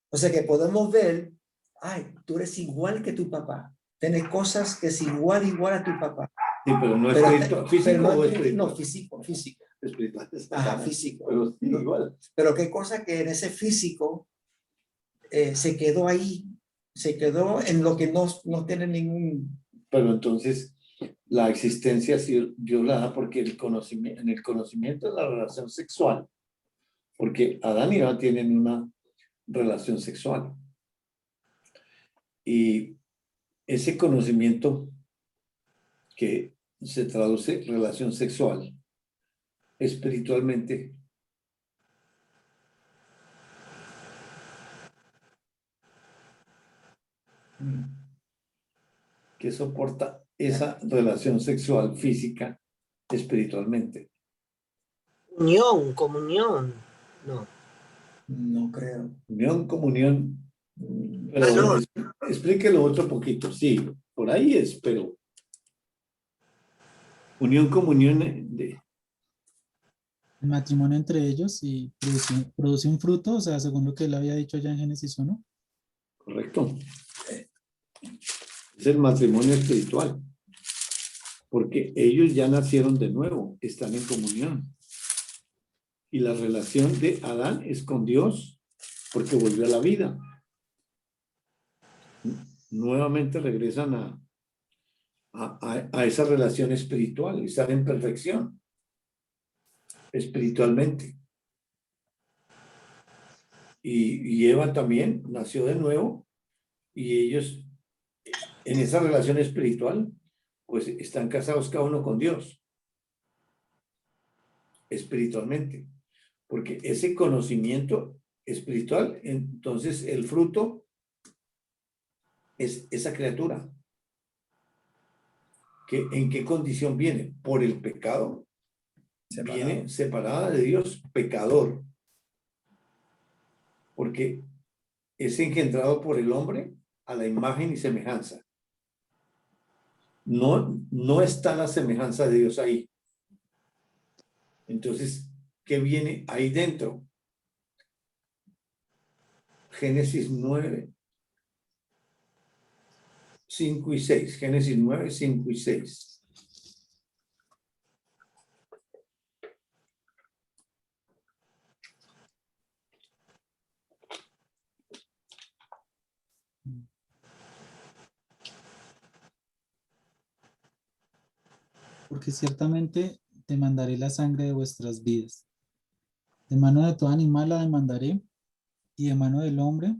O sea que podemos ver, ay, tú eres igual que tu papá, tienes cosas que es igual a tu papá. Sí, pero no Pero espiritual. ¿Físico no, o espiritual? no, físico. Espiritual. Ajá, físico. Pero sí, igual. Pero qué cosa que en ese físico se quedó ahí, se quedó en lo que no tiene ningún... Pero entonces la existencia sí Dios la da porque en el conocimiento de la relación sexual, porque Adán y Eva tienen una relación sexual. Y ese conocimiento que se traduce relación sexual espiritualmente que soporta esa relación sexual física espiritualmente. Unión, comunión. No. No creo. Unión, comunión. Pero No. explíquelo otro poquito. Sí, por ahí es, pero unión, comunión de... El matrimonio entre ellos y produce un fruto, o sea, según lo que él había dicho ya en Génesis 1. Correcto. Es el matrimonio espiritual. Porque ellos ya nacieron de nuevo, están en comunión. Y la relación de Adán es con Dios porque volvió a la vida. Nuevamente regresan a esa relación espiritual y están en perfección espiritualmente. Y Eva también nació de nuevo y ellos en esa relación espiritual pues están casados cada uno con Dios espiritualmente, porque ese conocimiento espiritual, entonces el fruto es esa criatura. ¿En qué condición viene? Por el pecado. Viene separada de Dios, pecador. Porque es engendrado por el hombre a la imagen y semejanza. No está la semejanza de Dios ahí. Entonces, ¿qué viene ahí dentro? Génesis 9, 5 y 6. Génesis 9, 5 y 6. Porque ciertamente demandaré la sangre de vuestras vidas. De mano de todo animal la demandaré, y de mano del hombre,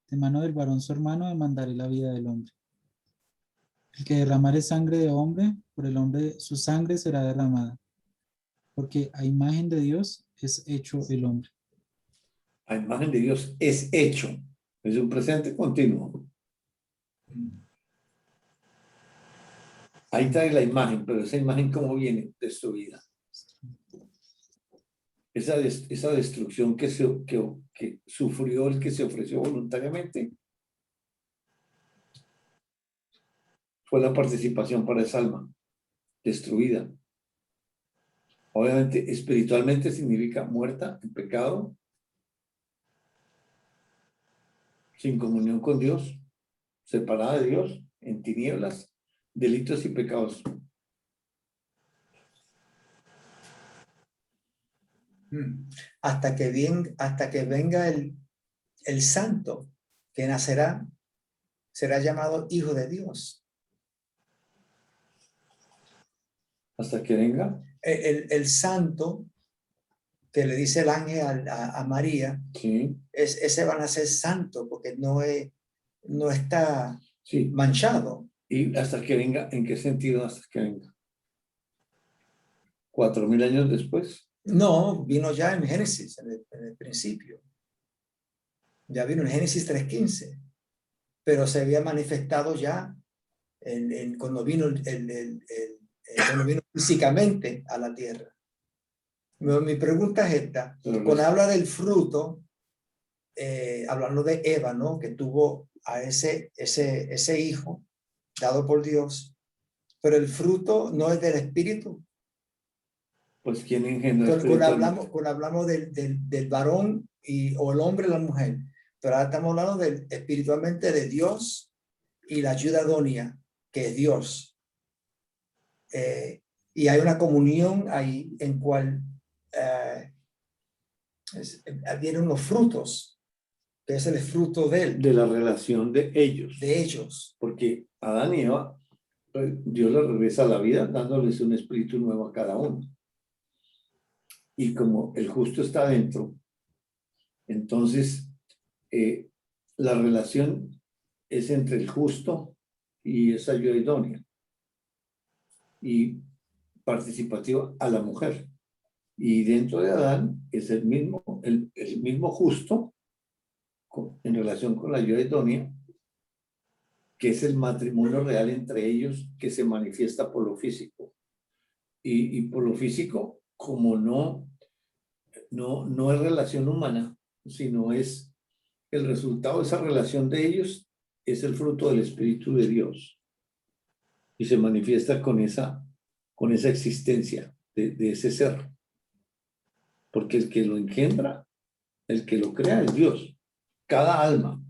de mano del varón su hermano, demandaré la vida del hombre. El que derramare sangre de hombre, por el hombre su sangre será derramada, porque a imagen de Dios es hecho el hombre. A imagen de Dios es hecho. Es un presente continuo. Ahí trae la imagen, pero esa imagen ¿cómo viene? Destruida. Esa destrucción que sufrió el que se ofreció voluntariamente fue la participación para esa alma destruida. Obviamente, espiritualmente significa muerta en pecado, sin comunión con Dios, separada de Dios, en tinieblas, delitos y pecados. Hasta que venga el santo que nacerá, será llamado hijo de Dios. Hasta que venga. El santo que le dice el ángel a María, Sí. Ese van a ser santo porque no está Sí. manchado. ¿Y hasta que venga? ¿En qué sentido hasta que venga? 4.000 años después. No, vino ya en Génesis, en el principio. Ya vino en Génesis 3:15, pero se había manifestado ya cuando vino cuando vino físicamente a la tierra. Mi pregunta es esta: cuando habla del fruto, hablando de Eva, ¿no? Que tuvo a ese hijo dado por Dios, pero el fruto no es del espíritu. Pues ¿quién engendra espiritualmente? Cuando hablamos del varón o el hombre y la mujer, pero ahora estamos hablando espiritualmente de Dios y la ayuda idónea, que es Dios. Y hay una comunión ahí en cual vienen unos frutos, que es el fruto de la relación de ellos. De ellos. Porque Adán y Eva, Dios les regresa a la vida dándoles un espíritu nuevo a cada uno. Y como el justo está dentro, entonces la relación es entre el justo y esa ayuda idónea. Y participativa a la mujer. Y dentro de Adán es el mismo justo en relación con la ayuda idónea, que es el matrimonio real entre ellos que se manifiesta por lo físico. Y por lo físico, como no es relación humana, sino es el resultado de esa relación de ellos, es el fruto del Espíritu de Dios. Y se manifiesta con esa existencia de ese ser. Porque el que lo engendra, el que lo crea es Dios. Cada alma.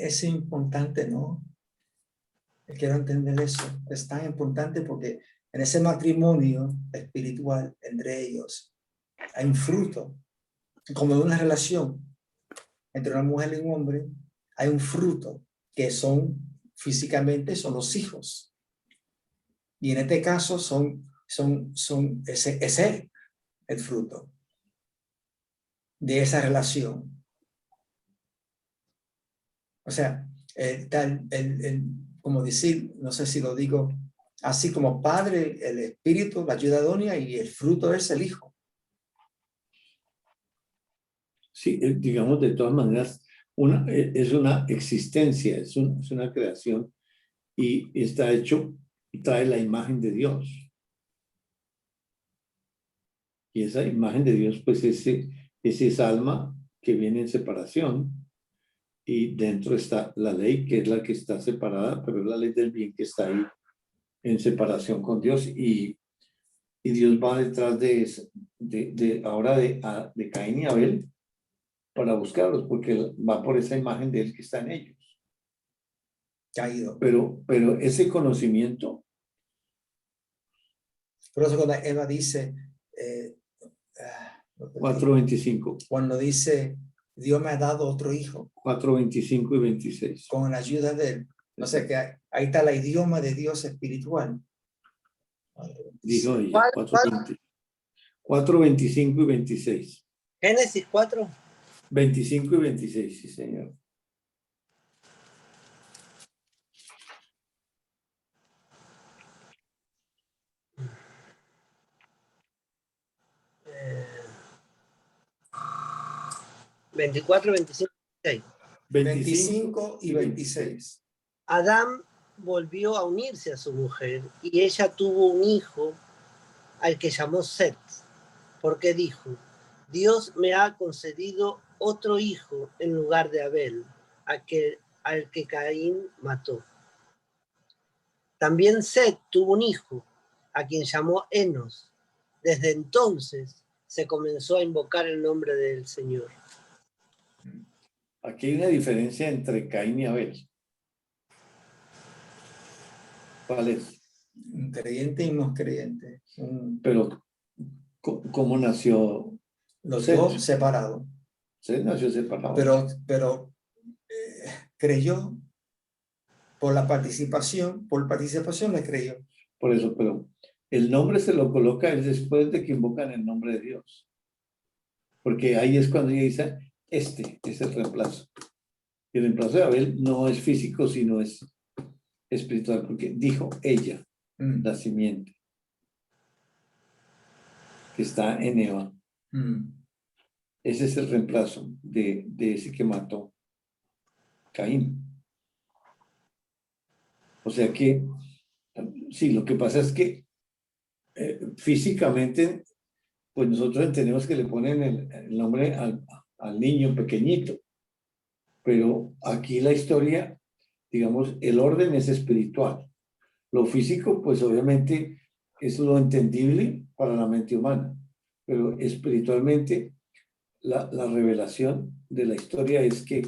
Es importante, ¿no? Quiero entender eso. Es tan importante porque en ese matrimonio espiritual entre ellos hay un fruto, como de una relación entre una mujer y un hombre, hay un fruto que son físicamente son los hijos. Y en este caso ese el fruto de esa relación. O sea, como decir, no sé si lo digo, así como padre, el espíritu, la ayuda idónea y el fruto es el hijo. Sí, digamos, de todas maneras, es una existencia, es una creación y está hecho y trae la imagen de Dios. Y esa imagen de Dios, pues es esa alma que viene en separación y dentro está la ley, que es la que está separada, pero es la ley del bien que está ahí en separación con Dios y Dios va detrás ahora de Caín y Abel para buscarlos, porque va por esa imagen de él que está en ellos. Caído. Pero ese conocimiento. Por eso cuando Eva dice, 4:25. Cuando dice, Dios me ha dado otro hijo. 4:25 y 26. Con la ayuda de él. O sea que ahí está el idioma de Dios espiritual. Dijo ella, 4:25 y 26. Génesis 4. 25 y 26, sí, señor. Eh, 24, 25, 26. 25 y 26. Adán volvió a unirse a su mujer y ella tuvo un hijo al que llamó Set, porque dijo, Dios me ha concedido otro hijo en lugar de Abel, al que Caín mató. También Set tuvo un hijo, a quien llamó Enos. Desde entonces se comenzó a invocar el nombre del Señor. Aquí hay una diferencia entre Caín y Abel. ¿Cuál es? Un creyente y no creyente. Pero, ¿cómo nació? Los dos separados. Set nació separado. Pero creyó por participación le creyó. Por eso, pero el nombre se lo coloca él después de que invocan el nombre de Dios. Porque ahí es cuando ella dice, este es el reemplazo. Y el reemplazo de Abel no es físico, sino es espiritual, porque dijo ella, la simiente, que está en Eva. Ese es el reemplazo de ese que mató Caín. O sea que, sí, lo que pasa es que físicamente, pues nosotros entendemos que le ponen el nombre al niño pequeñito, pero aquí la historia, digamos, el orden es espiritual. Lo físico, pues obviamente es lo entendible para la mente humana, pero espiritualmente la revelación de la historia es que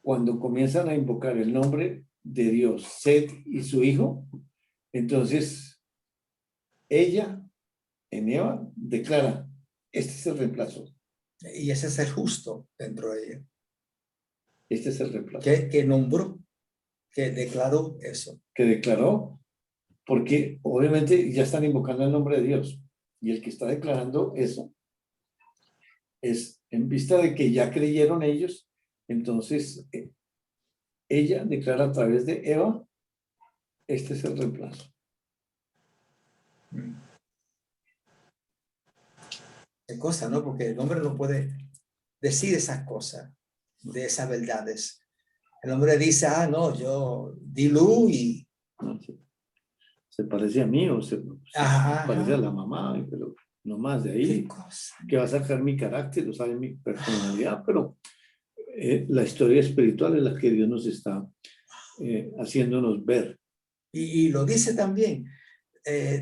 cuando comienzan a invocar el nombre de Dios, Set y su hijo, entonces ella, en Eva, declara, este es el reemplazo. Y ese es el justo dentro de ella. Este es el reemplazo. Que nombró, que declaró eso. Que declaró, porque obviamente ya están invocando el nombre de Dios. Y el que está declarando eso es en vista de que ya creyeron ellos, entonces ella declara a través de Eva, este es el reemplazo. Qué cosa, ¿no? Porque el hombre no puede decir esas cosas, de esas verdades. El hombre dice, no, yo di luz y... No, se parece a mí o se parece a la mamá, pero no más de ahí. ¿Qué cosa? Que va a sacar mi carácter, o sabe mi personalidad, pero la historia espiritual es la que Dios nos está haciéndonos ver. Y lo dice también,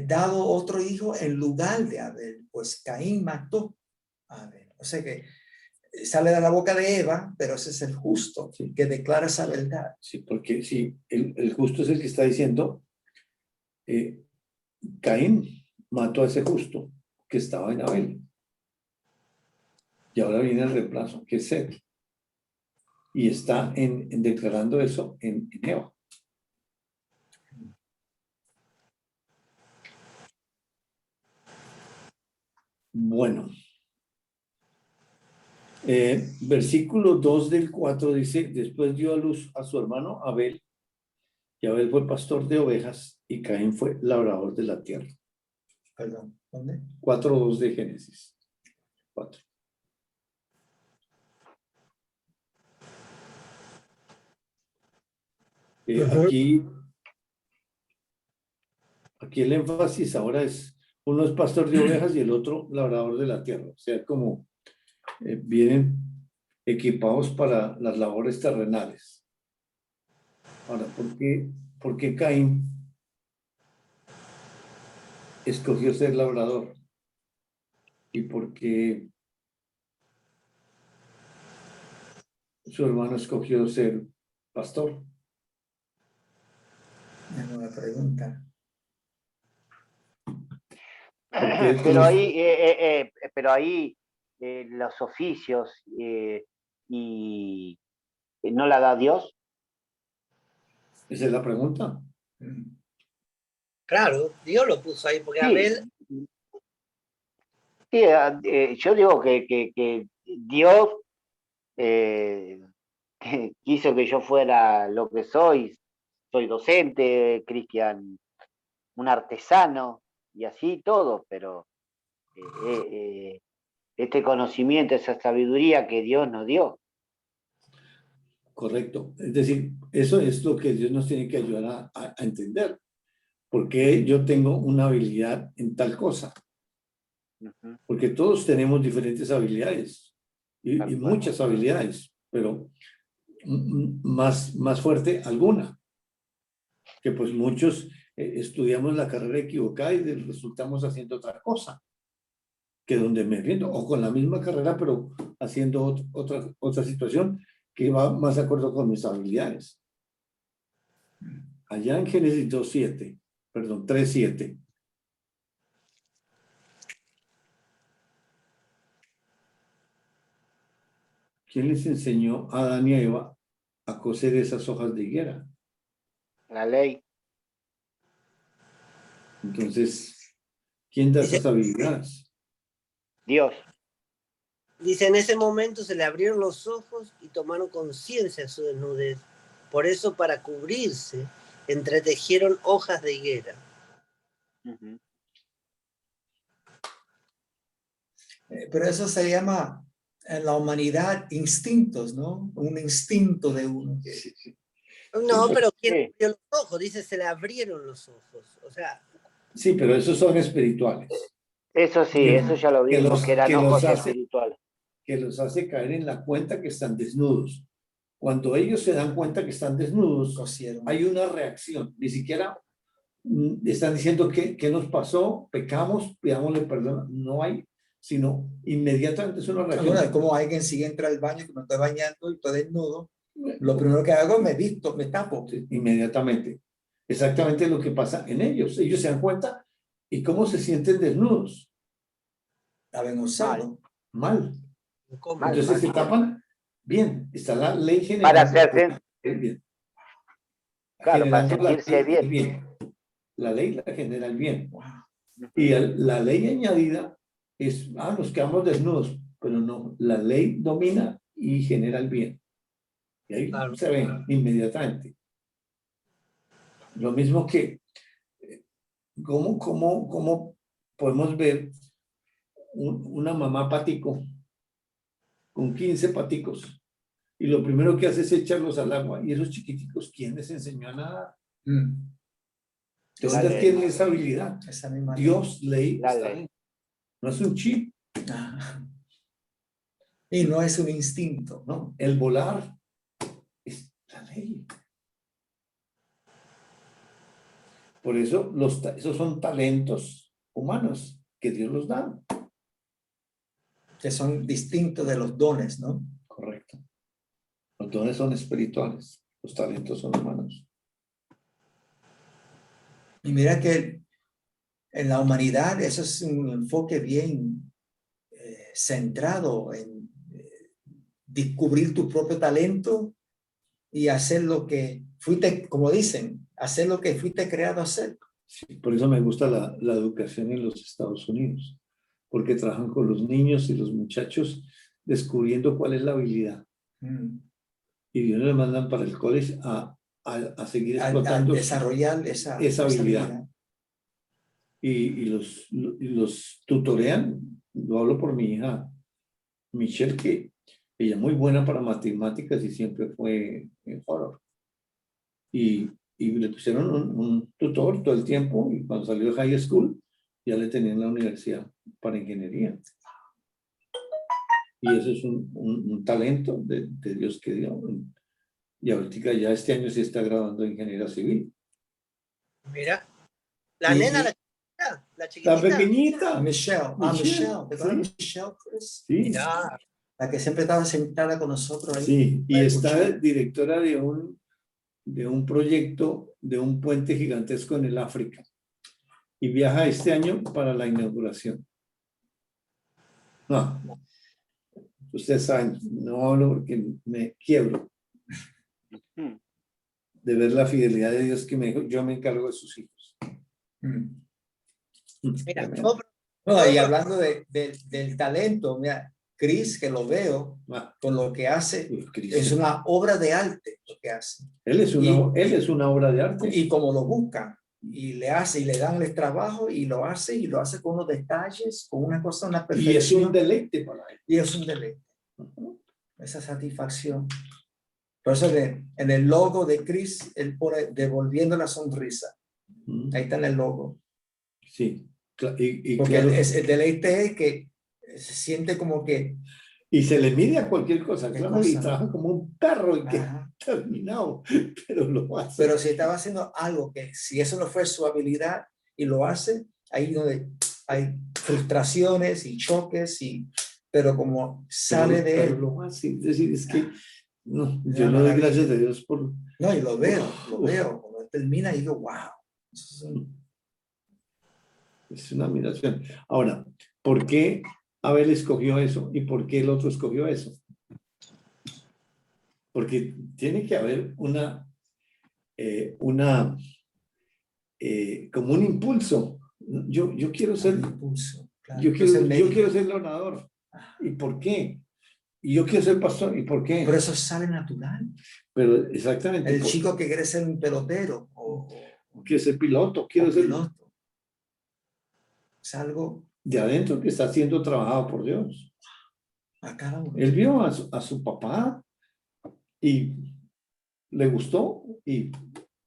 dado otro hijo en lugar de Abel, pues Caín mató a Abel. O sea que sale de la boca de Eva, pero ese es el justo, Sí. que declara esa verdad. Sí, porque sí, el justo es el que está diciendo, Caín mató a ese justo que estaba en Abel. Y ahora viene el reemplazo, que es Set. Y está declarando eso en Eva. Bueno. Versículo 2 del 4 dice, después dio a luz a su hermano Abel, y Abel fue pastor de ovejas, y Caín fue labrador de la tierra. Perdón, ¿dónde? 4:2 de Génesis. 4. Aquí el énfasis ahora es, uno es pastor de ovejas y el otro labrador de la tierra. O sea, como vienen equipados para las labores terrenales. Ahora, ¿por qué Caín escogió ser labrador? ¿Y por qué su hermano escogió ser pastor? Una nueva pregunta. Porque Pero ahí los oficios y no la da Dios. esa es la pregunta. Claro, Dios lo puso ahí, porque Sí. Abel, Sí, yo digo que Dios quiso que yo fuera lo que soy. Soy docente, Cristian, un artesano y así todo, pero este conocimiento, esa sabiduría que Dios nos dio. Correcto. Es decir, eso es lo que Dios nos tiene que ayudar a entender. Porque yo tengo una habilidad en tal cosa. Ujú. Porque todos tenemos diferentes habilidades y Tal cual. muchas habilidades, pero más fuerte alguna. Que pues muchos estudiamos la carrera equivocada y resultamos haciendo otra cosa que donde me rindo, o con la misma carrera, pero haciendo otra situación que va más de acuerdo con mis habilidades. Allá en Génesis 2:7, perdón, 3:7. ¿Quién les enseñó a Adán y a Eva a coser esas hojas de higuera? La ley. Entonces, ¿quién da Dice- esas habilidades? Dios. dice, en ese momento se le abrieron los ojos y tomaron conciencia de su desnudez. Por eso, para cubrirse, entretejieron hojas de higuera. Ujú. Pero eso se llama en la humanidad instintos, ¿no? Un instinto de uno. Sí, sí. No, pero ¿quién Sí. abrió los ojos? Dice, se le abrieron los ojos. O sea, Sí, pero esos son espirituales. Eso sí, Que- eso ya lo que vimos, los- que eran que los ojos hace- espirituales. que los hace caer en la cuenta que están desnudos. Cuando ellos se dan cuenta que están desnudos, Cosieron. hay una reacción. Ni siquiera están diciendo qué nos pasó, pecamos, pidámosle perdón. No hay, sino inmediatamente es una reacción. Bueno, es como alguien sigue entra al baño, que me estoy bañando y estoy desnudo. Lo primero que hago es me visto, me tapo. Sí, inmediatamente. Exactamente lo que pasa en ellos. Ellos se dan cuenta y cómo se sienten desnudos. Avergonzado. Mal. ¿cómo? Entonces se tapan. Bien, está la ley Para general. hacerse, Bien. claro, para Generando la sentirse ley, el bien. bien. La ley la genera el bien. Wow. Y la ley añadida es, nos quedamos desnudos, pero no, la ley domina y genera el bien. Y ahí Claro. se ve inmediatamente. Lo mismo que, ¿cómo podemos ver una mamá patico con 15 paticos? Y lo primero que hace es echarlos al agua. Y esos chiquiticos, ¿quién les enseñó a nadar? ¿De La dónde ley. tienen esa habilidad? Esa misma Dios, ley, La está ley. ahí. No es un chip, Ah. Y no es un instinto. ¿no? El volar es la ley. Por eso esos son talentos humanos que Dios los da. que son distintos de los dones, ¿no? Correcto. Los dones son espirituales, los talentos son humanos. Y mira que en la humanidad eso es un enfoque bien centrado en descubrir tu propio talento y hacer lo que fuiste, como dicen, hacer lo que fuiste creado a hacer. Sí, por eso me gusta la educación en los Estados Unidos, porque trabajan con los niños y los muchachos descubriendo cuál es la habilidad. Y Dios les mandan para el college a seguir A explotando desarrollar esa habilidad. Y los tutorean. Lo hablo por mi hija Michelle, que ella es muy buena para matemáticas y siempre fue en horror. Y le pusieron un tutor todo el tiempo, y cuando salió de high school ya le tenían la universidad para ingeniería. Y eso es un talento de Dios que dio. Y ahorita ya este año se está graduando de ingeniería civil. Mira, la Y- nena, y- la chiquitita. La pequeñita. Michelle. Michelle, ¿Te acuerdas de sí. Michelle, Chris? Sí, Mirá, La que siempre estaba sentada con nosotros ahí. sí. Y Para está escuchar. directora de un proyecto de un puente gigantesco en el África. Y viaja este año para la inauguración. No, ustedes saben, no hablo porque me quiebro Mm. de ver la fidelidad de Dios que me dijo, yo me encargo de sus hijos. mira, Tremendo. No, y hablando del talento, mira, Chris, que lo veo Ah, con lo que hace, Cristo. es una obra de arte lo que hace. Él es una obra de arte. Y como lo buscan, y le hace, y le dan el trabajo, y lo hace con unos detalles, con una cosa, una Y es perfección. un deleite para él. Y es un deleite. Esa satisfacción. Por eso en el logo de Chris, él pone devolviendo la sonrisa. Ahí está en el logo. Sí. Y Porque claro, el deleite es que se siente como que y se le mide a cualquier cosa, ¿Qué claro, y cosa? trabaja como un perro y que Ajá. terminado, pero lo hace. Pero si estaba haciendo algo que si eso no fue su habilidad y lo hace, ahí donde hay frustraciones y choques, pero como sale de pero él. lo hace. Es decir, es que no, Es yo una le doy maravilla. gracias a Dios por... No, y lo veo, Uf. Cuando termina y digo, wow. Es una admiración. Ahora, ¿por qué Abel escogió eso y por qué el otro escogió eso? Porque tiene que haber como un impulso. Yo quiero ser, Impulso, claro. yo Entonces, quiero ser el orador. ¿Y por qué? Y yo quiero ser pastor. ¿Y por qué? Pero eso sale natural. Pero exactamente. El chico que quiere ser un pelotero o quiero ser piloto, quiero ser piloto. Es algo de adentro que está siendo trabajado por Dios. a cada uno. Él vio a su papá y le gustó y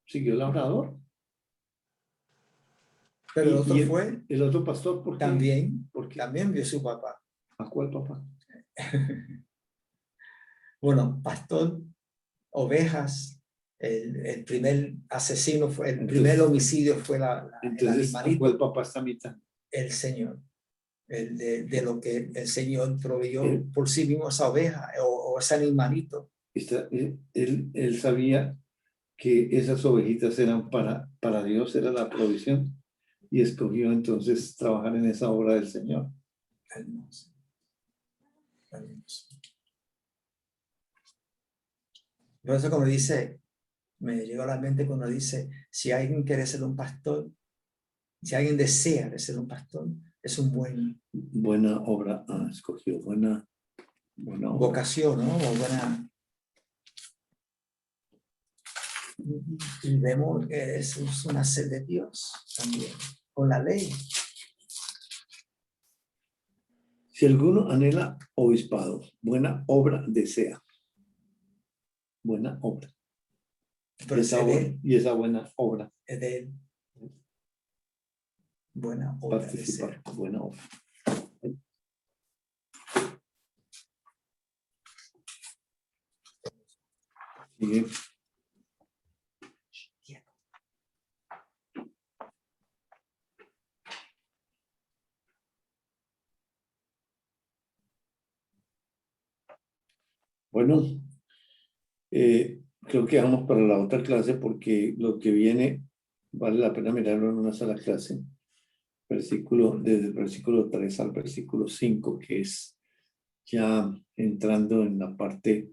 siguió el orador. Pero el otro fue el otro pastor, ¿por qué? también, ¿Por qué? también vio su papá. ¿A cuál papá? Bueno, pastor, ovejas, el primer asesino fue, el primer homicidio fue el Entonces, ¿a animalito, cuál papá está a mitad? el Señor, de lo que el Señor proveyó por sí mismo esa oveja o ese animalito. Él sabía que esas ovejitas eran para Dios, era la provisión, y escogió entonces trabajar en esa obra del Señor. Hermoso. Hermoso. Por eso como dice, me llegó a la mente cuando dice, si alguien quiere ser un pastor, si alguien desea de ser un pastor, es un buena obra escogió, buena obra. Vocación, ¿no? O buena. Y vemos que eso es una sed de Dios también, con la ley. Si alguno anhela obispado, buena obra desea. Buena obra. Pero Y esa buena obra. es de él. Buena obra. Participar, buena obra. Sigue. Bueno, creo que vamos para la otra clase porque lo que viene vale la pena mirarlo en una sola clase. Desde el versículo 3 al versículo 5, que es ya entrando en la parte,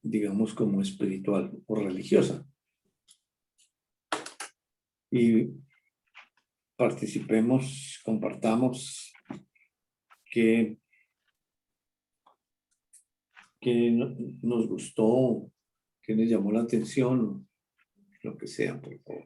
digamos, como espiritual o religiosa. Y participemos, compartamos que nos gustó, que les llamó la atención, lo que sea, por favor.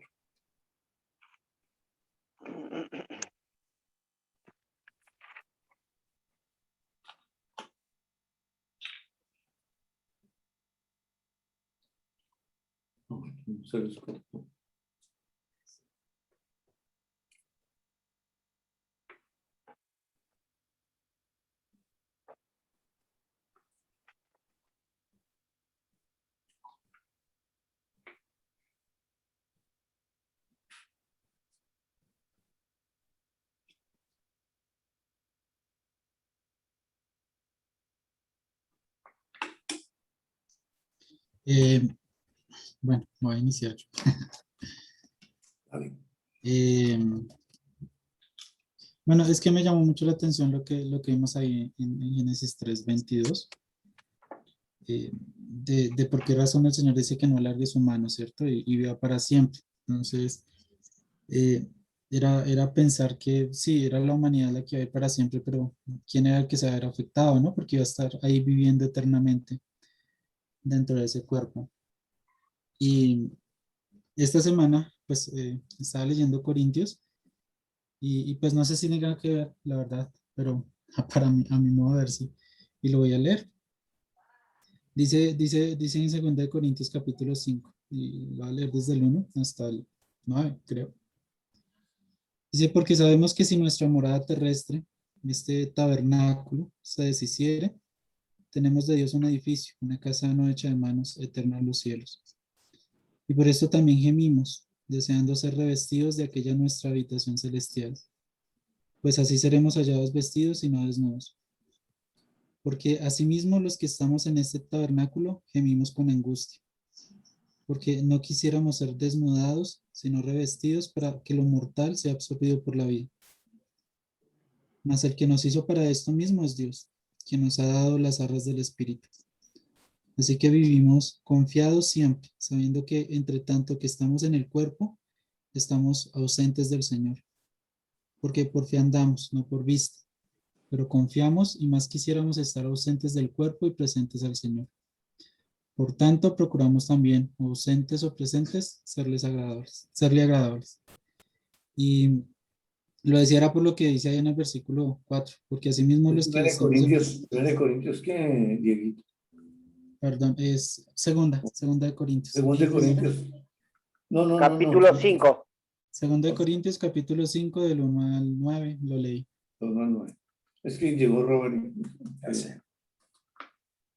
No se les cortó. Bueno, voy a iniciar yo. Vale. Bueno, es que me llamó mucho la atención lo que vimos ahí en Génesis 3:22, de por qué razón el Señor dice que no alargue su mano, ¿cierto? Y viva para siempre. Entonces, era pensar que sí, era la humanidad la que iba a ir para siempre, pero ¿quién era el que se había afectado, no? Porque iba a estar ahí viviendo eternamente dentro de ese cuerpo. Y esta semana, pues, estaba leyendo Corintios y pues no sé si tenga que ver, la verdad, pero para mí, a mi modo de ver, sí. Y lo voy a leer. Dice en 2 Corintios capítulo 5, y lo voy a leer desde el 1 hasta el 9, creo. Dice, porque sabemos que si nuestra morada terrestre, este tabernáculo, se deshiciere, tenemos de Dios un edificio, una casa no hecha de manos, eterna en los cielos. Y por esto también gemimos, deseando ser revestidos de aquella nuestra habitación celestial. Pues así seremos hallados vestidos y no desnudos. Porque asimismo los que estamos en este tabernáculo gemimos con angustia, porque no quisiéramos ser desnudados, sino revestidos para que lo mortal sea absorbido por la vida. Mas el que nos hizo para esto mismo es Dios, quien nos ha dado las arras del Espíritu. Así que vivimos confiados siempre, sabiendo que entre tanto que estamos en el cuerpo, estamos ausentes del Señor. Porque por fe andamos, no por vista. Pero confiamos y más quisiéramos estar ausentes del cuerpo y presentes al Señor. Por tanto, procuramos también, ausentes o presentes, serle agradables. Y lo decía era por lo que dice ahí en el versículo 4, porque asimismo los que estamos en... 1 Corintios, ¿qué, Dieguito? Perdón, es segunda de Corintios. 2 Corintios. No. Capítulo 5. 2 Corintios, capítulo 5, del 1 al 9, lo leí. No. Es que llegó Robert.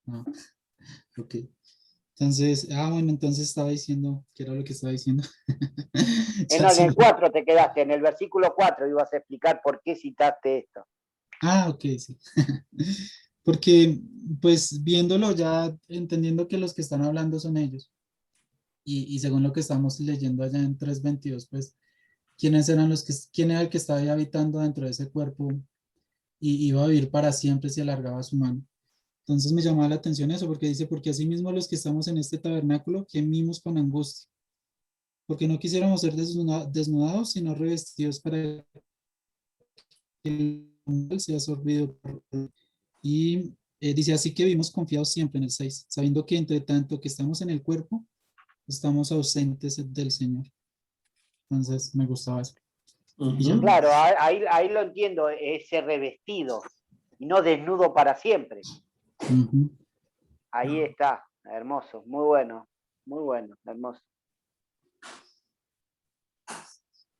Ah, ok. Entonces, bueno, entonces estaba diciendo, ¿qué era lo que estaba diciendo? En el 4 te quedaste, en el versículo 4 ibas a explicar por qué citaste esto. Ok, sí. Porque, pues, viéndolo ya, entendiendo que los que están hablando son ellos, y según lo que estamos leyendo allá en 3:22, pues, quién era el que estaba ahí habitando dentro de ese cuerpo y iba a vivir para siempre si alargaba su mano. Entonces me llamaba la atención eso, porque dice, porque así mismo los que estamos en este tabernáculo gemimos con angustia, porque no quisiéramos ser desnudados, sino revestidos para que el mal sea absorbido. Y dice, así que vivimos confiados siempre en el 6, sabiendo que entre tanto que estamos en el cuerpo, estamos ausentes del Señor. Entonces me gustaba eso. Y ya. Claro, ahí lo entiendo, ese revestido y no desnudo para siempre. Ahí está, hermoso, muy bueno, hermoso.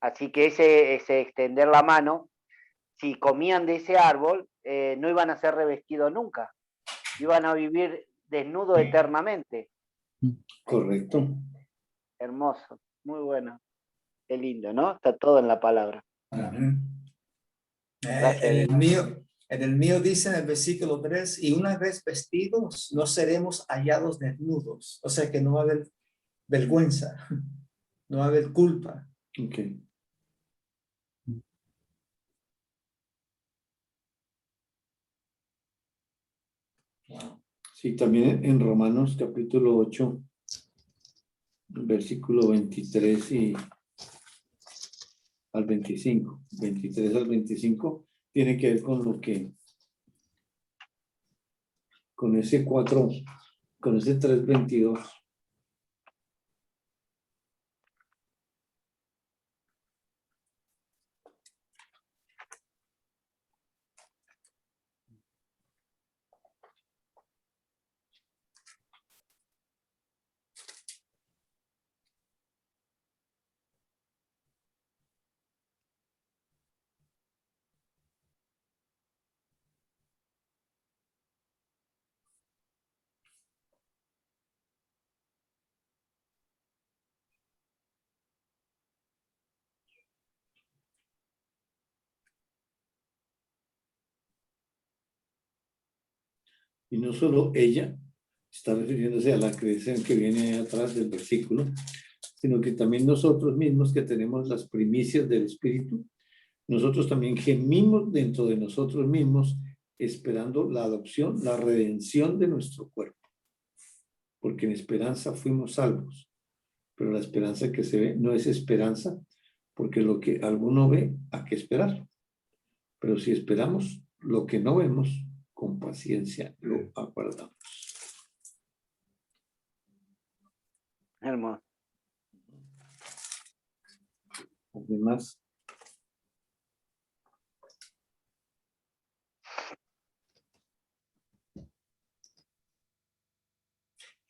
Así que ese extender la mano, si comían de ese árbol, no iban a ser revestidos nunca, iban a vivir desnudos eternamente. Correcto. Hermoso, muy bueno. Qué lindo, ¿no? Está todo en la palabra. El mío, En el mío dice en el versículo 3, y una vez vestidos, no seremos hallados desnudos. O sea que no va a haber vergüenza, no va a haber culpa. Ok. Wow. Sí, también en Romanos capítulo 8, versículo 23 y al 25. 23 al 25 tiene que ver con lo que, con ese 4, con ese 3:22. Y no solo ella, está refiriéndose a la creación que viene atrás del versículo, sino que también nosotros mismos que tenemos las primicias del Espíritu, nosotros también gemimos dentro de nosotros mismos esperando la adopción, la redención de nuestro cuerpo. Porque en esperanza fuimos salvos, pero la esperanza que se ve no es esperanza, porque lo que alguno ve, hay que esperar. Pero si esperamos lo que no vemos, con paciencia lo aguardamos. Hermoso. ¿Alguien más?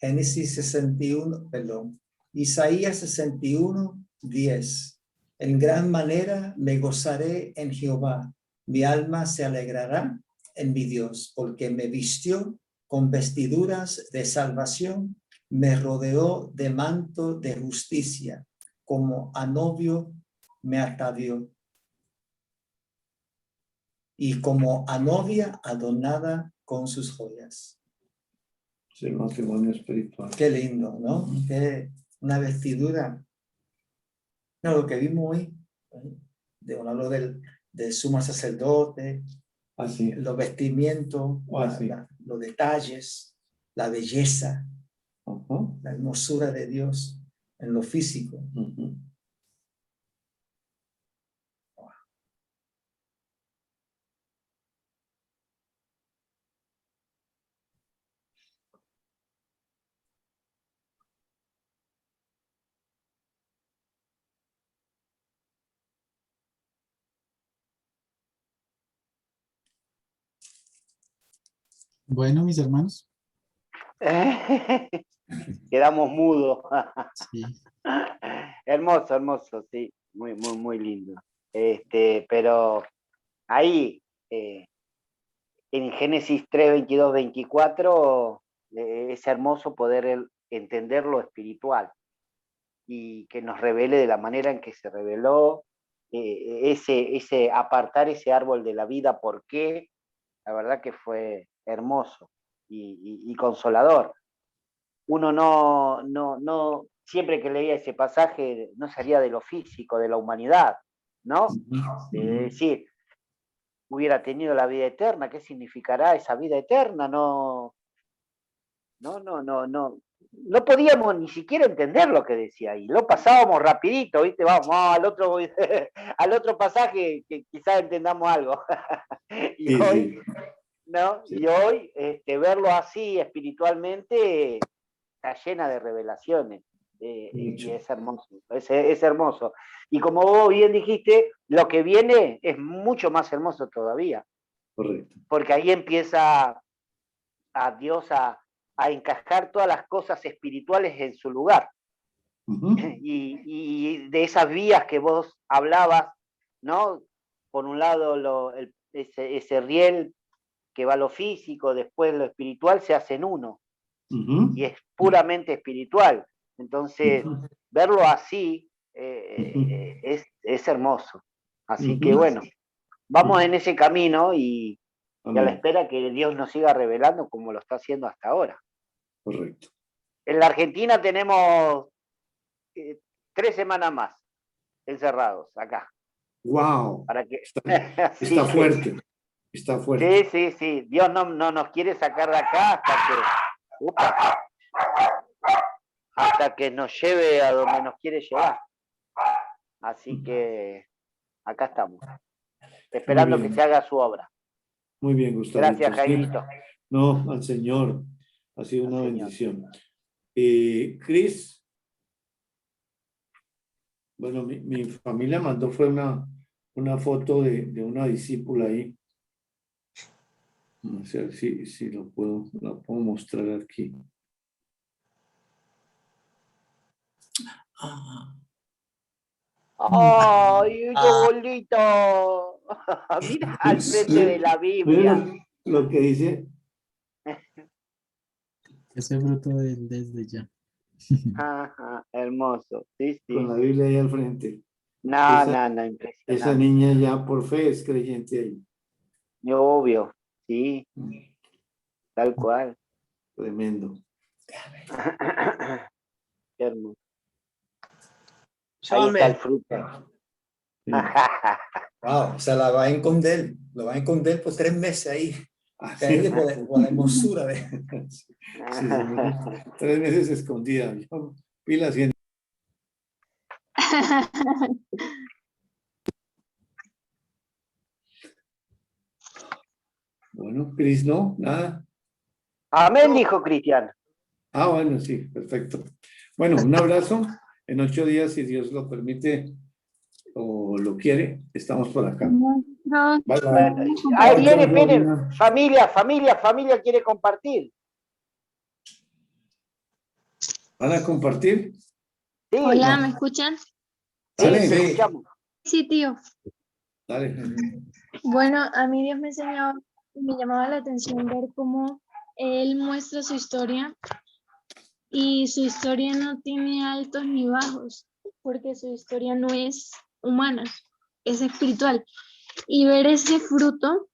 Génesis 61, perdón. Isaías 61, 10. En gran manera me gozaré en Jehová. Mi alma se alegrará en mi Dios, porque me vistió con vestiduras de salvación, me rodeó de manto de justicia, como a novio me atavió. Y como a novia adornada con sus joyas. Es el matrimonio espiritual. Qué lindo, ¿no? Qué una vestidura. No, lo que vimos hoy, de hablo del sumo sacerdote, Así. los vestimientos, Así. los detalles, la belleza, Uh-huh. la hermosura de Dios en lo físico. Uh-huh. Bueno, mis hermanos. Quedamos mudos. Sí. Hermoso, hermoso, sí, muy, muy, muy lindo. Pero ahí, en Génesis 3, 22, 24, es hermoso poder entender lo espiritual y que nos revele de la manera en que se reveló, ese apartar ese árbol de la vida, ¿por qué? La verdad que fue hermoso y consolador. Uno no, siempre que leía ese pasaje, no salía de lo físico, de la humanidad, ¿no? Es decir, hubiera tenido la vida eterna, ¿qué significará esa vida eterna? No podíamos ni siquiera entender lo que decía ahí, lo pasábamos rapidito, ¿viste? Vamos al otro, al otro pasaje que quizás entendamos algo. Y Sí, hoy, sí. ¿no? Sí. Y hoy, verlo así espiritualmente está llena de revelaciones, y Mucho. es hermoso, es hermoso. Y como vos bien dijiste, lo que viene es mucho más hermoso todavía, Correcto. porque ahí empieza a Dios a encajar todas las cosas espirituales en su lugar. Uh-huh. Y de esas vías que vos hablabas, ¿no? Por un lado, ese riel que va a lo físico, después lo espiritual, se hacen uno. Uh-huh. Y es puramente espiritual. Entonces, Uh-huh. verlo así Uh-huh. es hermoso. Así que Uh-huh. bueno, vamos en ese camino y y a la Amén. espera que Dios nos siga revelando como lo está haciendo hasta ahora. Correcto. En la Argentina tenemos 3 semanas más encerrados acá. Wow. Para que... Está Así que- fuerte. Está fuerte. Sí. Dios no nos quiere sacar de acá hasta que nos lleve a donde nos quiere llevar. Así que acá estamos, esperando bien. que se haga su obra. Muy bien, Gustavito. Gracias, Sí. Jairito. No, al Señor. Ha sido una Al Señor. bendición. Cris, bueno, mi familia mandó fue una foto de una discípula ahí. Vamos a ver si la puedo mostrar aquí. Ah, ¡Ay, qué bonito! Mira al frente de la Biblia. miren lo que dice. Ese fruto del desde ya. Ajá, hermoso. Sí. Con la Biblia ahí al frente. No, Esa impresionante. niña ya por fe es creyente ahí. Obvio, sí, tal cual. Tremendo. Qué hermoso. Yo Ahí está el amé. fruto. Sí. Wow, o sea, la va a esconder. Lo va a esconder por 3 meses ahí. Ah, Ahí sí. por la hermosura de... Sí, 3 meses escondida. Yo, pilas y bueno, Cris, no, nada. Amén, dijo Cristian. Ah, bueno, sí, perfecto. Bueno, un abrazo. En 8 días, si Dios lo permite o lo quiere, estamos por acá. Bye, bye. Ay, Chao, esperen. Claudina. Familia quiere compartir. ¿Van a compartir? Sí, Hola, no. ¿me escuchan? Dale, te escuchamos. Sí, tío. dale. Bueno, a mí Dios me enseñó, me llamaba la atención ver cómo Él muestra su historia y su historia no tiene altos ni bajos, porque su historia no es humana, es espiritual. Y ver ese fruto,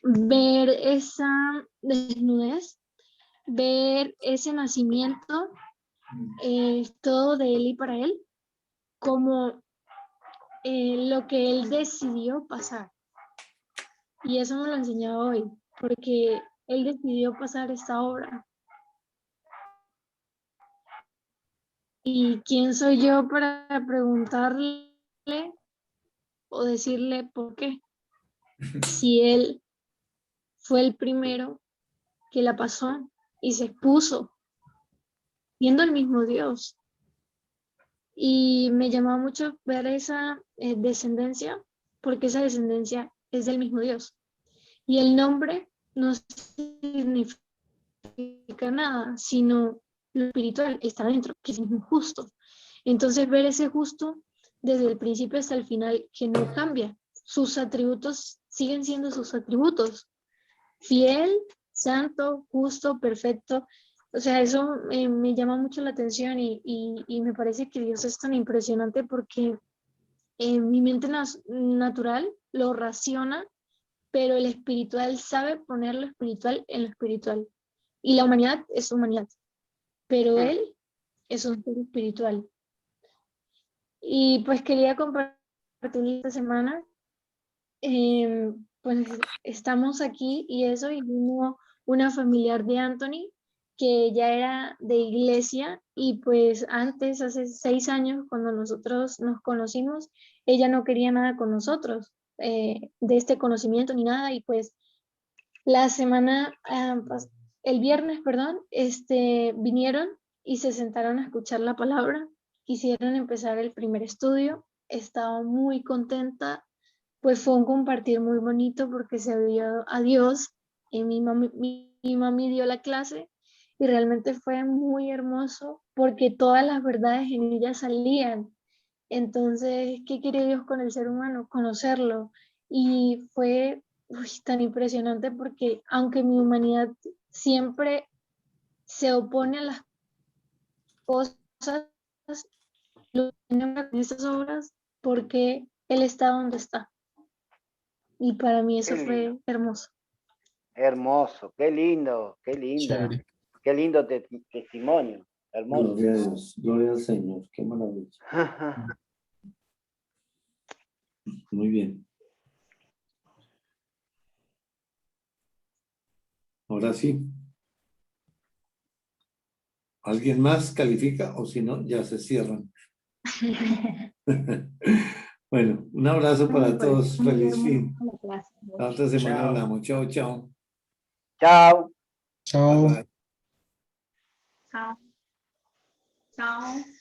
ver esa desnudez, ver ese nacimiento, todo de Él y para Él, como lo que Él decidió pasar. Y eso me lo enseñaba hoy, porque Él decidió pasar esta obra. ¿Y quién soy yo para preguntarle o decirle por qué? Si Él fue el primero que la pasó y se expuso, siendo el mismo Dios. Y me llamaba mucho ver esa descendencia, porque esa descendencia es del mismo Dios. Y el nombre no significa nada, sino lo espiritual está dentro, que es un justo. Entonces ver ese justo desde el principio hasta el final, que no cambia. Sus atributos siguen siendo sus atributos. Fiel, santo, justo, perfecto. O sea, eso me llama mucho la atención y me parece que Dios es tan impresionante porque mi mente natural lo raciona, pero el espiritual sabe poner lo espiritual en lo espiritual. Y la humanidad es humanidad, pero Él es un ser espiritual. Y pues quería compartir esta semana, pues estamos aquí y eso, y vino una familiar de Anthony que ya era de iglesia y pues antes, hace 6 años, cuando nosotros nos conocimos, ella no quería nada con nosotros, de este conocimiento ni nada, y pues la semana, el viernes, perdón, vinieron y se sentaron a escuchar la palabra, quisieron empezar el primer estudio, estaba muy contenta, pues fue un compartir muy bonito porque se vio a Dios, y mi mami dio la clase y realmente fue muy hermoso porque todas las verdades en ella salían. Entonces, ¿qué quiere Dios con el ser humano? Conocerlo. Y fue tan impresionante porque aunque mi humanidad siempre se opone a las cosas, lo tenemos en estas obras porque Él está donde está. Y para mí eso Qué lindo. fue hermoso. Hermoso, qué lindo, qué lindo. Chévere. Qué lindo testimonio. Hermoso. Gloria a Dios, gloria al Señor, qué maravilla. Muy bien. Ahora sí. ¿Alguien más califica o si no, ya se cierran? Bueno, un abrazo para todos. Feliz fin. La otra semana Chao. hablamos. Chao, chao. Chao. Chao. Bye, bye. Chao. Chao.